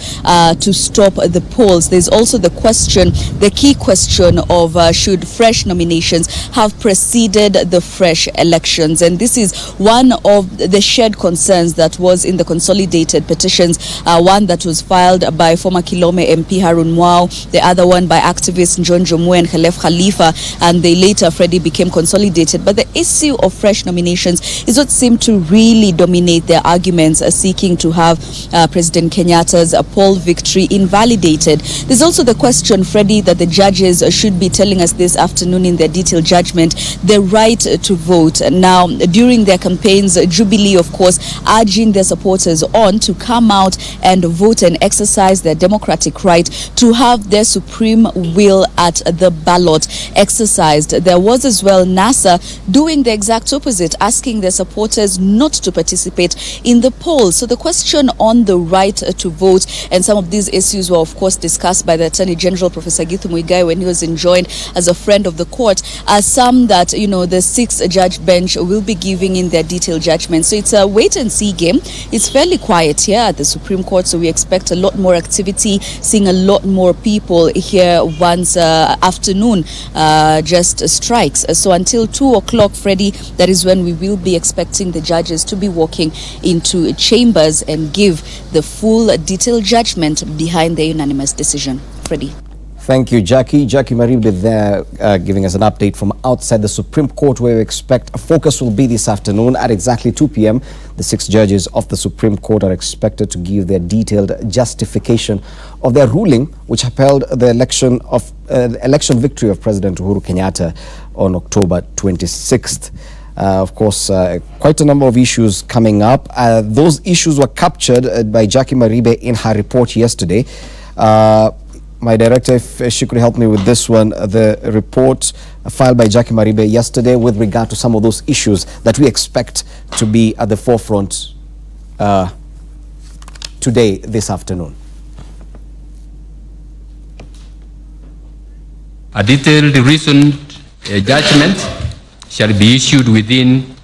to stop the polls? There's also the question, the key question of should fresh nominations have preceded the fresh elections? And this is one of the shared concerns that was in the consolidated petitions, one that was filed by former Kilome MP Harun Mwau, the other one by activists John Jomwe and Khalef Khalifa, and they later, Freddie, became consolidated. But the issue of fresh nominations is what seemed to really dominate their arguments, seeking to have President Kenyatta's poll victory invalidated. There's also the question, Freddie, that the judges should be telling us this afternoon in their detailed judgment, the right to vote. Now, during their campaigns, Jubilee, of course, urging their supporters on to come out and vote and exercise their democratic right to have their supreme will at the ballot exercised. There was as well NASA doing the exact opposite, asking their supporters not to participate in the polls. So the question on the right to vote, and some of these issues were of course discussed by the Attorney General, Professor Githu Muigai, when he was enjoined as a friend of the court, are some that, you know, the 6-judge bench will be giving in their detailed judgment. So it's a wait and see game. It's fairly quiet here at the Supreme Court, so we expect a lot more activity, seeing a lot more people here once afternoon just strikes. So until 2 o'clock, Freddie, that is when we will be expecting the judges to be walking into chambers and give the full detailed judgment behind the unanimous decision. Freddie. Thank you, Jackie. Jackie Maribe there giving us an update from outside the Supreme Court, where we expect a focus will be this afternoon at exactly 2 p.m. The 6 judges of the Supreme Court are expected to give their detailed justification of their ruling, which upheld the election victory of President Uhuru Kenyatta on October 26th. Of course, quite a number of issues coming up. Those issues were captured by Jackie Maribe in her report yesterday. My director, if she could help me with this one, the report filed by Jackie Maribe yesterday with regard to some of those issues that we expect to be at the forefront today, this afternoon. A detailed reasoned judgment shall be issued within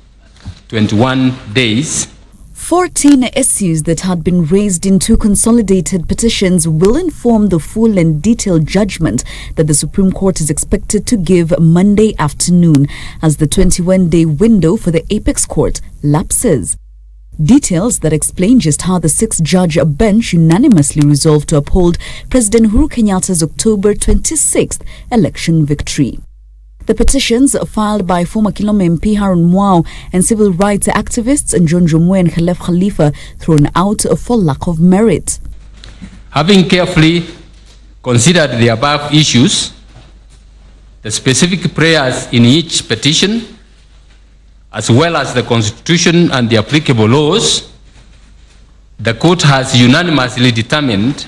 21 days. 14 issues that had been raised in 2 consolidated petitions will inform the full and detailed judgment that the Supreme Court is expected to give Monday afternoon as the 21-day window for the Apex Court lapses. Details that explain just how the 6-judge bench unanimously resolved to uphold President Uhuru Kenyatta's October 26th election victory. The petitions filed by former Kilome MP Harun Mwau and civil rights activists John Jomwe and Khalef Khalifa thrown out for lack of merit. Having carefully considered the above issues, the specific prayers in each petition, as well as the Constitution and the applicable laws, the court has unanimously determined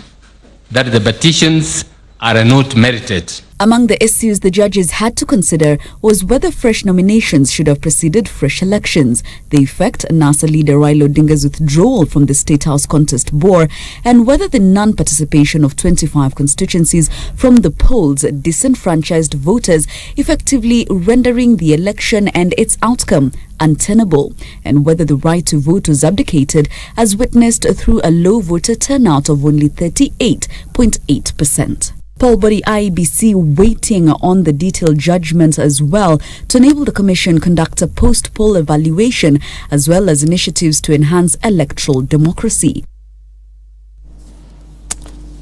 that the petitions are not merited. Among the issues the judges had to consider was whether fresh nominations should have preceded fresh elections, the effect NASA leader Raila Odinga's withdrawal from the State House contest bore, and whether the non-participation of 25 constituencies from the polls disenfranchised voters, effectively rendering the election and its outcome untenable, and whether the right to vote was abdicated, as witnessed through a low voter turnout of only 38.8%. Poll body IEBC waiting on the detailed judgment as well to enable the Commission conduct a post-poll evaluation as well as initiatives to enhance electoral democracy.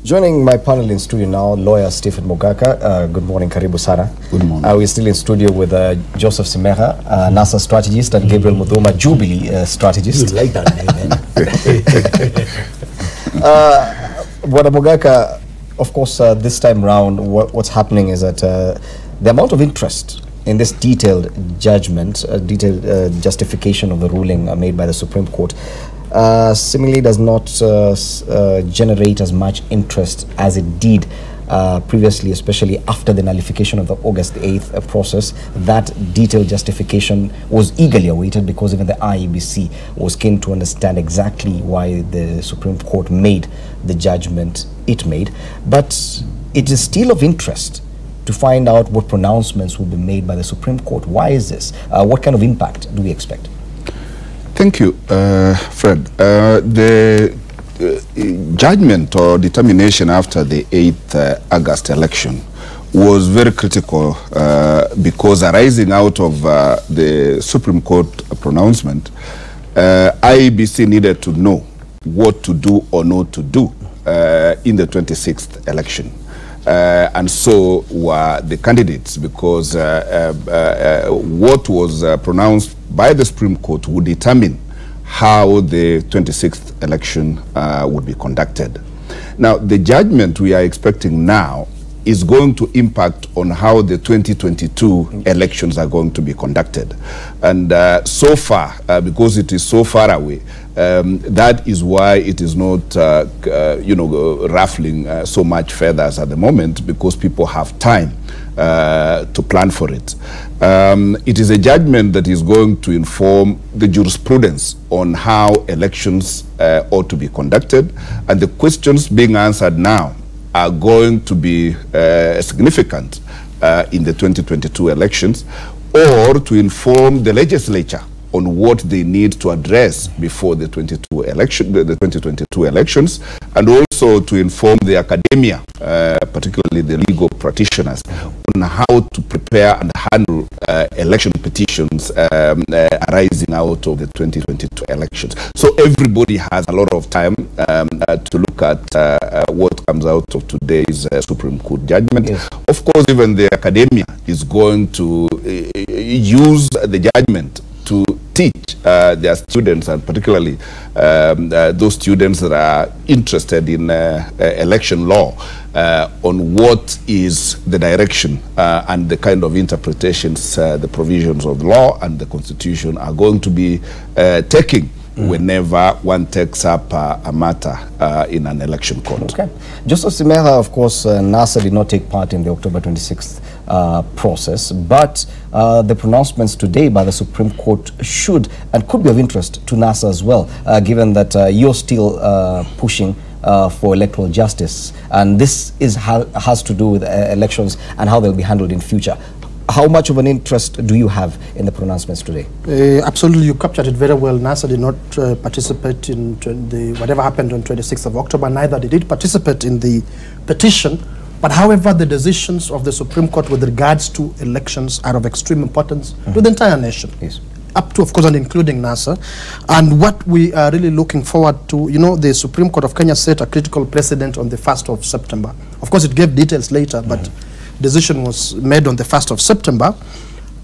Joining my panel in studio now, lawyer Stephen Mogaka. Good morning, Karibu Sana. Good morning. We're still in studio with Joseph Simera, NASA strategist, and Gabriel Mudhuma, Jubilee strategist. You like that name, man? Bwana Mogaka, of course, this time round, what's happening is that the amount of interest in this detailed judgment, detailed justification of the ruling made by the Supreme Court, seemingly does not generate as much interest as it did previously, especially after the nullification of the August 8th process, that detailed justification was eagerly awaited because even the IEBC was keen to understand exactly why the Supreme Court made the judgment it made. But it is still of interest to find out what pronouncements will be made by the Supreme Court. Why is this? What kind of impact do we expect? Thank you, Fred. The judgment or determination after the 8th August election was very critical because arising out of the Supreme Court pronouncement, IEBC needed to know what to do or not to do in the 26th election. And so were the candidates, because what was pronounced by the Supreme Court would determine how the 26th election would be conducted. Now, the judgment we are expecting now is going to impact on how the 2022 elections are going to be conducted. And so far, because it is so far away, that is why it is not, ruffling so much feathers at the moment, because people have time to plan for it. It is a judgment that is going to inform the jurisprudence on how elections ought to be conducted, and the questions being answered now are going to be significant in the 2022 elections, or to inform the legislature on what they need to address before the 2022 elections, and also to inform the academia, particularly the legal practitioners, on how to prepare and handle election petitions arising out of the 2022 elections. So everybody has a lot of time to look at what comes out of today's Supreme Court judgment. Yes. Of course, even the academia is going to use the judgment to teach their students, and particularly those students that are interested in election law, on what is the direction and the kind of interpretations the provisions of the law and the Constitution are going to be taking whenever one takes up a matter in an election court. Okay. Joseph Simela, of course, NASA did not take part in the October 26th process, but the pronouncements today by the Supreme Court should and could be of interest to NASA as well, given that you're still pushing for electoral justice, and this has to do with elections and how they'll be handled in future. How much of an interest do you have in the pronouncements today? Absolutely, you captured it very well. NASA did not participate in whatever happened on 26th of October, neither did it participate in the petition. But however, the decisions of the Supreme Court with regards to elections are of extreme importance to the entire nation. Yes. Up to, of course, and including NASA. And what we are really looking forward to, the Supreme Court of Kenya set a critical precedent on the 1st of September. Of course, it gave details later, but decision was made on the 1st of September,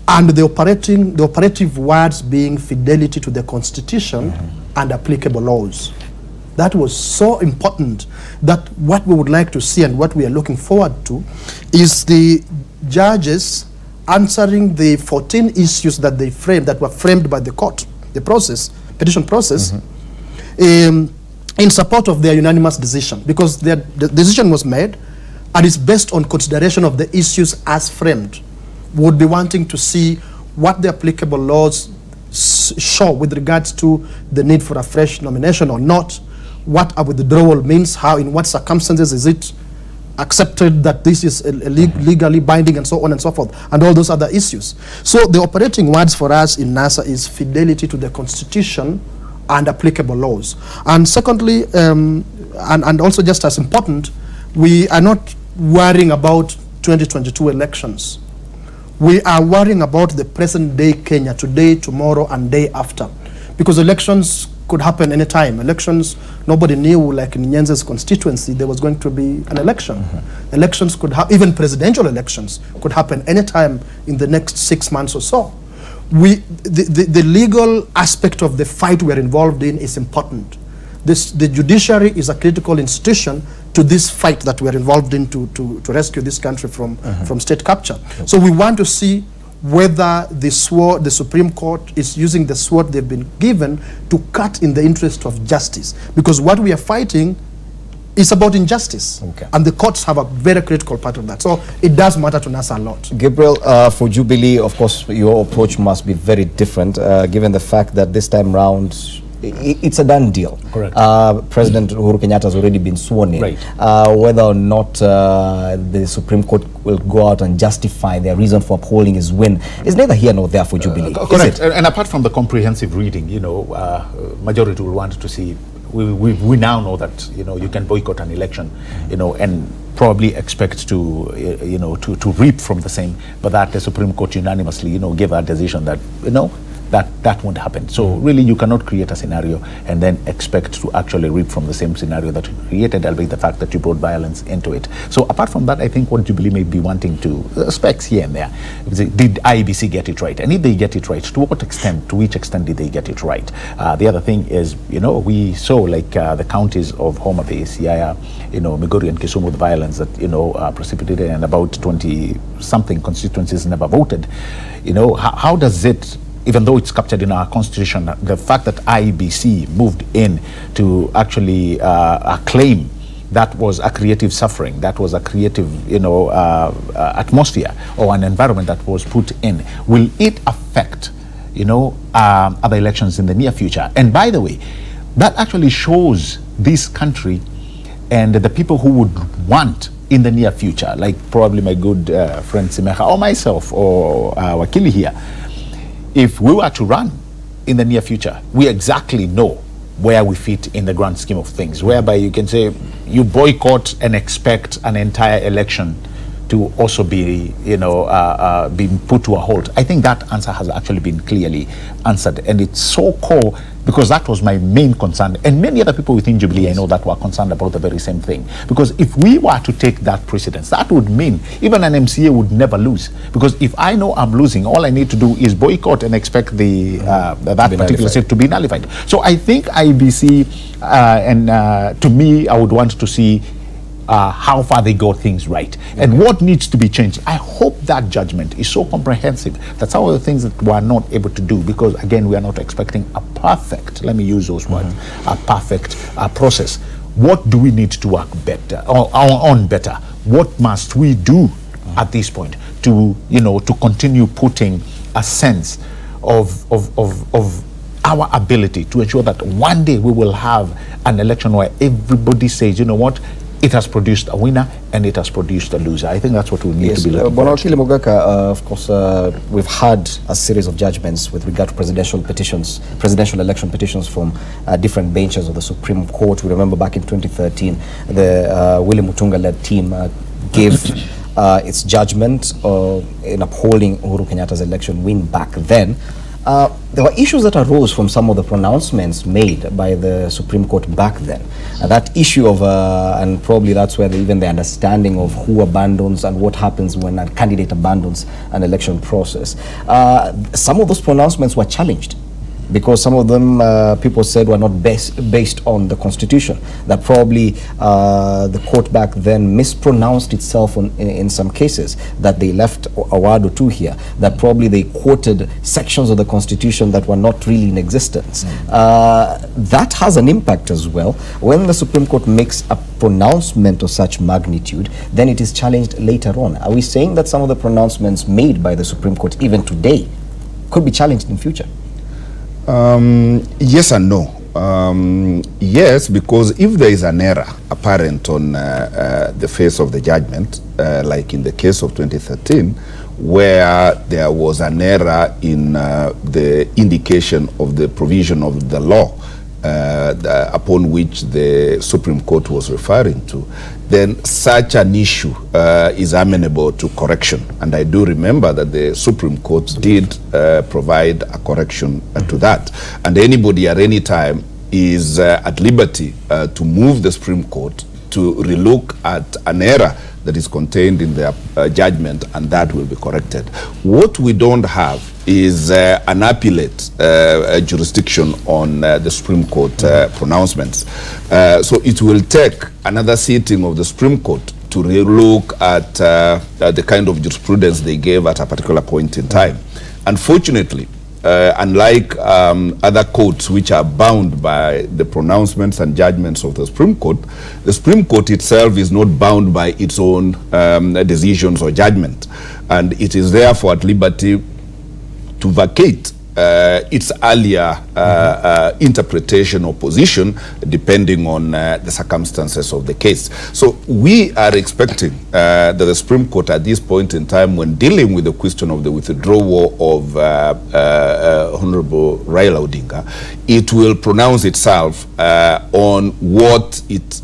and the operative words being fidelity to the Constitution and applicable laws. That was so important that what we would like to see and what we are looking forward to is the judges answering the 14 issues that they framed, that were framed by the court, the petition process, in support of their unanimous decision, because the decision was made and it's based on consideration of the issues as framed. We would be wanting to see what the applicable laws show with regards to the need for a fresh nomination or not, what a withdrawal means, how, in what circumstances is it accepted that this is legally binding, and so on and so forth, and all those other issues. So the operating words for us in NASA is fidelity to the Constitution and applicable laws. And secondly, and also just as important, we are not worrying about 2022 elections. We are worrying about the present day Kenya, today, tomorrow, and day after. Because elections could happen anytime. Elections, nobody knew, like in Nyenze's constituency, there was going to be an election. Elections could happen, even presidential elections could happen anytime in the next 6 months or so. The legal aspect of the fight we're involved in is important. The judiciary is a critical institution to this fight that we're involved in to rescue this country from state capture. So we want to see whether the Supreme Court is using the sword they've been given to cut in the interest of justice. Because what we are fighting It's about injustice. Okay. And the courts have a very critical part of that. So it does matter to NASA a lot. Gabriel, for Jubilee, of course, your approach must be very different, given the fact that this time round, it's a done deal. Correct. President Uhuru Kenyatta has already been sworn in. Right. Whether or not the Supreme Court will go out and justify their reason for upholding his win is neither here nor there for Jubilee. Correct. And apart from the comprehensive reading, you know, majority will want to see. We now know that, you know, you can boycott an election, you know, and probably expect to, you know, to reap from the same, but that the Supreme Court unanimously, you know, gave a decision that, you know, that won't happen. So really you cannot create a scenario and then expect to actually reap from the same scenario that you created, albeit the fact that you brought violence into it. So apart from that, I think what Jubilee may be wanting to, specs here and there, did IEBC get it right? And if they get it right, to what extent, to which extent did they get it right? The other thing is, you know, we saw like the counties of Homa Bay, Siaya, you know, Migori and Kisumu, the violence that, you know, precipitated, and about 20-something constituencies never voted. You know, how does it, even though it's captured in our constitution, the fact that IEBC moved in to actually claim that was a creative suffering, that was a creative, you know, atmosphere or an environment that was put in, will it affect, you know, other elections in the near future? And by the way, that actually shows this country and the people who would want in the near future, like probably my good friend Simeha or myself or Wakili here, if we were to run in the near future, we exactly know where we fit in the grand scheme of things, whereby you can say you boycott and expect an entire election to also be, you know, being put to a halt. I think that answer has actually been clearly answered, and it's so core, because that was my main concern, and many other people within Jubilee I know that were concerned about the very same thing. Because if we were to take that precedence, that would mean even an MCA would never lose, because if I know I'm losing, all I need to do is boycott and expect the that particular seat to be nullified. So I think IBC and to me, I would want to see how far they got things right, and what needs to be changed. I hope that judgment is so comprehensive that some of the things that we are not able to do, because again, we are not expecting a perfect, let me use those words, a perfect process. What do we need to work better, or on better? What must we do at this point to, you know, to continue putting a sense of our ability to ensure that one day we will have an election where everybody says, you know what, it has produced a winner and it has produced a loser. I think that's what we need to be looking for. Wakili Mogaka, of course, we've had a series of judgments with regard to presidential petitions, presidential election petitions from different benches of the Supreme Court. We remember back in 2013, the Willie Mutunga-led team gave its judgment in upholding Uhuru Kenyatta's election win back then. There were issues that arose from some of the pronouncements made by the Supreme Court back then. That issue of, and probably that's where even the understanding of who abandons and what happens when a candidate abandons an election process. Some of those pronouncements were challenged, because some of them people said were not based on the Constitution, that probably the court back then mispronounced itself in some cases, that they left a word or two here, that probably they quoted sections of the Constitution that were not really in existence. That has an impact as well. When the Supreme Court makes a pronouncement of such magnitude, then it is challenged later on. Are we saying that some of the pronouncements made by the Supreme Court even today could be challenged in future? Yes and no. Yes, because if there is an error apparent on the face of the judgment, like in the case of 2013, where there was an error in the indication of the provision of the law upon which the Supreme Court was referring to, then such an issue is amenable to correction. And I do remember that the Supreme Court did provide a correction to that. And anybody at any time is at liberty to move the Supreme Court to relook at an error that is contained in their judgment, and that will be corrected. What we don't have is an appellate jurisdiction on the Supreme Court pronouncements. So it will take another sitting of the Supreme Court to relook at the kind of jurisprudence they gave at a particular point in time. Unfortunately, unlike other courts which are bound by the pronouncements and judgments of the Supreme Court itself is not bound by its own decisions or judgment, and it is therefore at liberty to vacate its earlier interpretation or position depending on the circumstances of the case. So we are expecting that the Supreme Court at this point in time, when dealing with the question of the withdrawal of Honorable Raila Odinga, it will pronounce itself on what it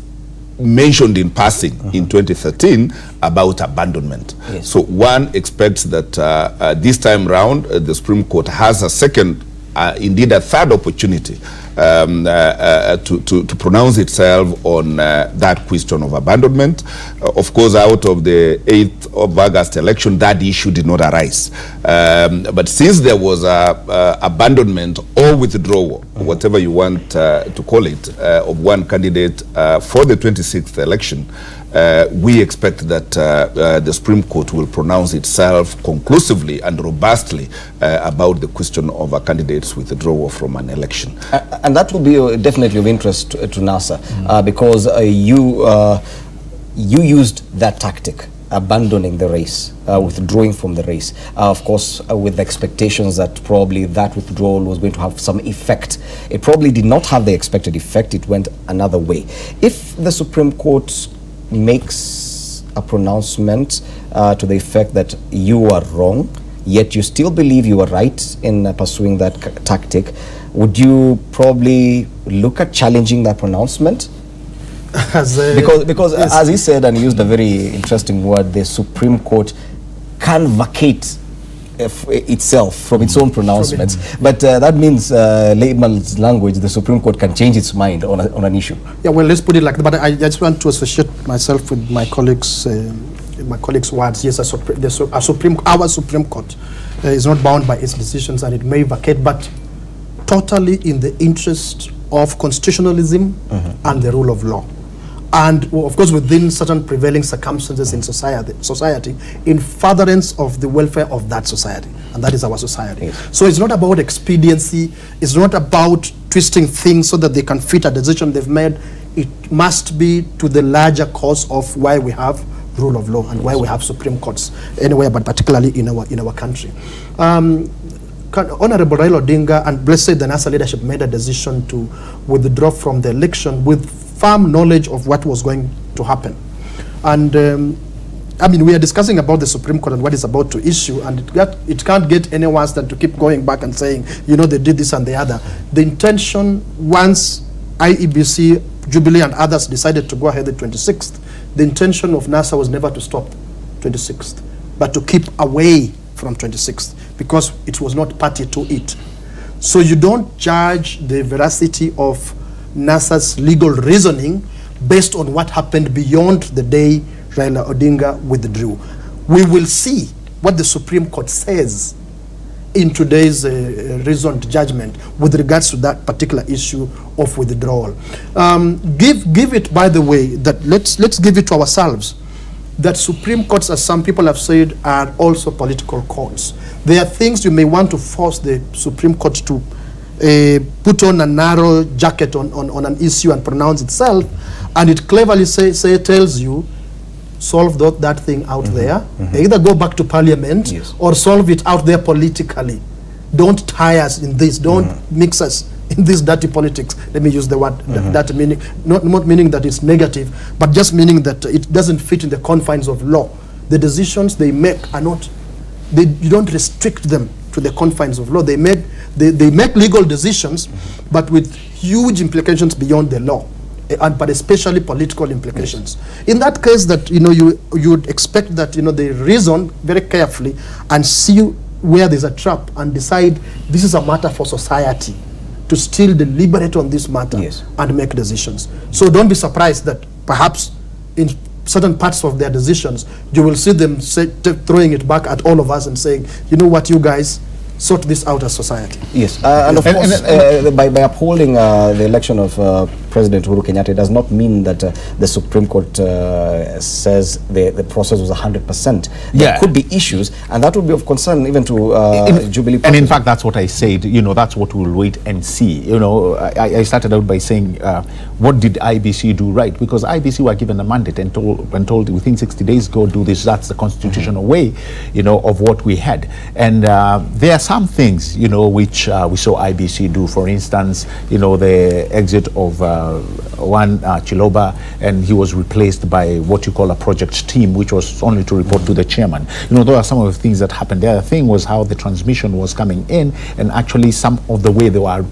mentioned in passing in 2013 about abandonment. Yes. So one expects that this time round the Supreme Court has a second, indeed a third opportunity to pronounce itself on that question of abandonment. Of course, out of the 8th of August election, that issue did not arise. But since there was abandonment or withdrawal, whatever you want to call it, of one candidate for the 26th election, we expect that the Supreme Court will pronounce itself conclusively and robustly about the question of a candidate's withdrawal from an election. And that will be definitely of interest to NASA, because you used that tactic, abandoning the race, withdrawing from the race, of course with the expectations that probably that withdrawal was going to have some effect. It probably did not have the expected effect. It went another way. If the Supreme Court makes a pronouncement to the effect that you are wrong, yet you still believe you are right in pursuing that tactic, would you probably look at challenging that pronouncement? Because yes, as he said, and he used a very interesting word, the Supreme Court can vacate itself from its own pronouncements, but that means layman's language, the Supreme Court can change its mind on an issue. Yeah, well, let's put it like that, but I just want to associate myself with my colleagues' words. Yes, our Supreme Court is not bound by its decisions, and it may vacate, but totally in the interest of constitutionalism and the rule of law. And well, of course within certain prevailing circumstances in society in furtherance of the welfare of that society, and that is our society. Yes. So it's not about expediency, it's not about twisting things so that they can fit a decision they've made. It must be to the larger cause of why we have rule of law and why we have Supreme Courts anywhere, but particularly in our country. Honorable Raila Odinga and let's say the NASA leadership made a decision to withdraw from the election with firm knowledge of what was going to happen. And I mean, we are discussing about the Supreme Court and what is about to issue, and it can't get any worse than to keep going back and saying, you know, they did this and the other. The intention, once IEBC, Jubilee and others decided to go ahead the 26th, the intention of NASA was never to stop 26th, but to keep away from 26th, because it was not party to it. So you don't judge the veracity of NASA's legal reasoning based on what happened beyond the day Raila Odinga withdrew. We will see what the Supreme Court says in today's reasoned judgment with regards to that particular issue of withdrawal. Give it, by the way, that let's give it to ourselves, that Supreme Courts, as some people have said, are also political courts. There are things you may want to force the Supreme Court to put on a narrow jacket on an issue and pronounce itself, and it cleverly tells you, solve that thing out there. Either go back to Parliament or solve it out there politically. Don't tie us in this. Don't mix us in this dirty politics. Let me use the word that meaning, not meaning that it's negative, but just meaning that it doesn't fit in the confines of law. The decisions they make are not, you don't restrict them to the confines of law. They make legal decisions, but with huge implications beyond the law, but especially political implications. In that case, that you would expect that they reason very carefully and see where there's a trap and decide this is a matter for society to still deliberate on this matter and make decisions. So don't be surprised that perhaps in certain parts of their decisions, you will see them throwing it back at all of us and saying, you know what, you guys, sort this out as society. Yes, and of course, by upholding the election of President Uhuru Kenyatta, it does not mean that the Supreme Court says the process was 100%. There could be issues, and that would be of concern even to Jubilee Party. And in fact, that's what I said. You know, that's what we'll wait and see. You know, I started out by saying, what did IBC do right? Because IBC were given a mandate and told within 60 days, go do this. That's the constitutional way, you know, of what we had. And there are some things, you know, which we saw IBC do. For instance, you know, the exit of one Chiloba, and he was replaced by what you call a project team, which was only to report to the chairman. You know, those are some of the things that happened. The other thing was how the transmission was coming in, and actually some of the way they were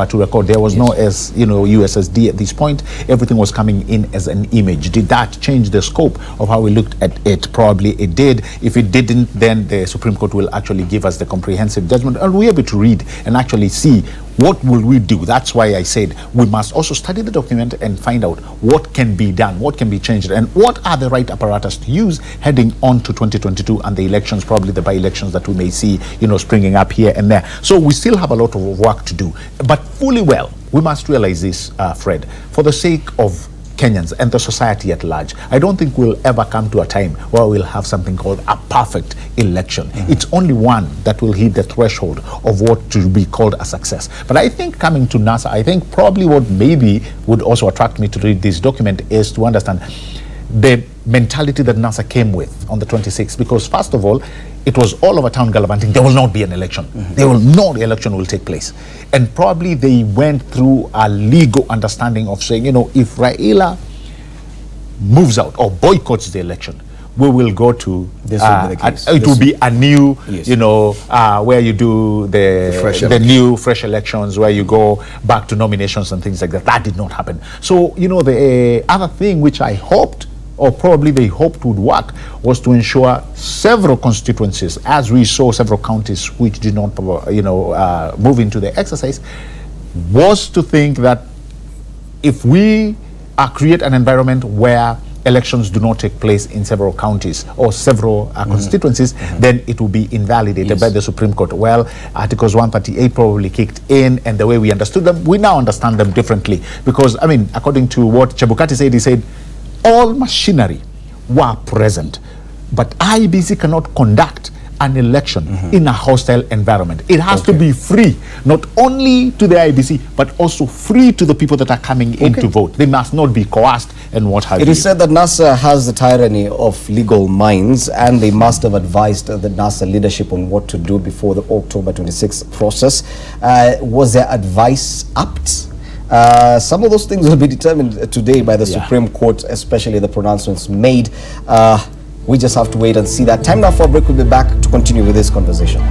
to record. There was no USSD at this point. Everything was coming in as an image. Did that change the scope of how we looked at it? Probably it did. If it didn't, then the Supreme Court will actually give us the comprehensive judgment, and we'll be able to read and actually see what will we do. That's why I said we must also study the document and find out what can be done, what can be changed, and what are the right apparatus to use heading on to 2022 and the elections, probably the by-elections that we may see, you know, springing up here and there. So we still have a lot of work to do, but fully well, we must realize this, Fred, for the sake of Kenyans and the society at large. I don't think we'll ever come to a time where we'll have something called a perfect election. It's only one that will hit the threshold of what to be called a success. But I think coming to NASA, I think probably what maybe would also attract me to read this document is to understand the mentality that NASA came with on the 26th, because first of all, it was all over town gallivanting. There will not be an election. There will no election will take place. And probably they went through a legal understanding of saying, you know, if Raila moves out or boycotts the election, we will go to it will be a new, you know, where you do the new fresh elections, where you go back to nominations and things like that. That did not happen. So, you know, the other thing which I hoped, or probably they hoped would work, was to ensure several constituencies, as we saw several counties which did not, you know, move into the exercise, was to think that if we create an environment where elections do not take place in several counties or several constituencies, then it will be invalidated by the Supreme Court. Well, Articles 138 probably kicked in, and the way we understood them, we now understand them differently. Because, I mean, according to what Chebukati said, he said, all machinery were present, but IBC cannot conduct an election in a hostile environment. It has to be free, not only to the IBC, but also free to the people that are coming in to vote. They must not be coerced and what have you. It is said that NASA has the tyranny of legal minds, and they must have advised the NASA leadership on what to do before the October 26th process. Was their advice apt? Some of those things will be determined today by the Supreme Court, especially the pronouncements made. We just have to wait and see that. Time now for a break. We'll be back to continue with this conversation.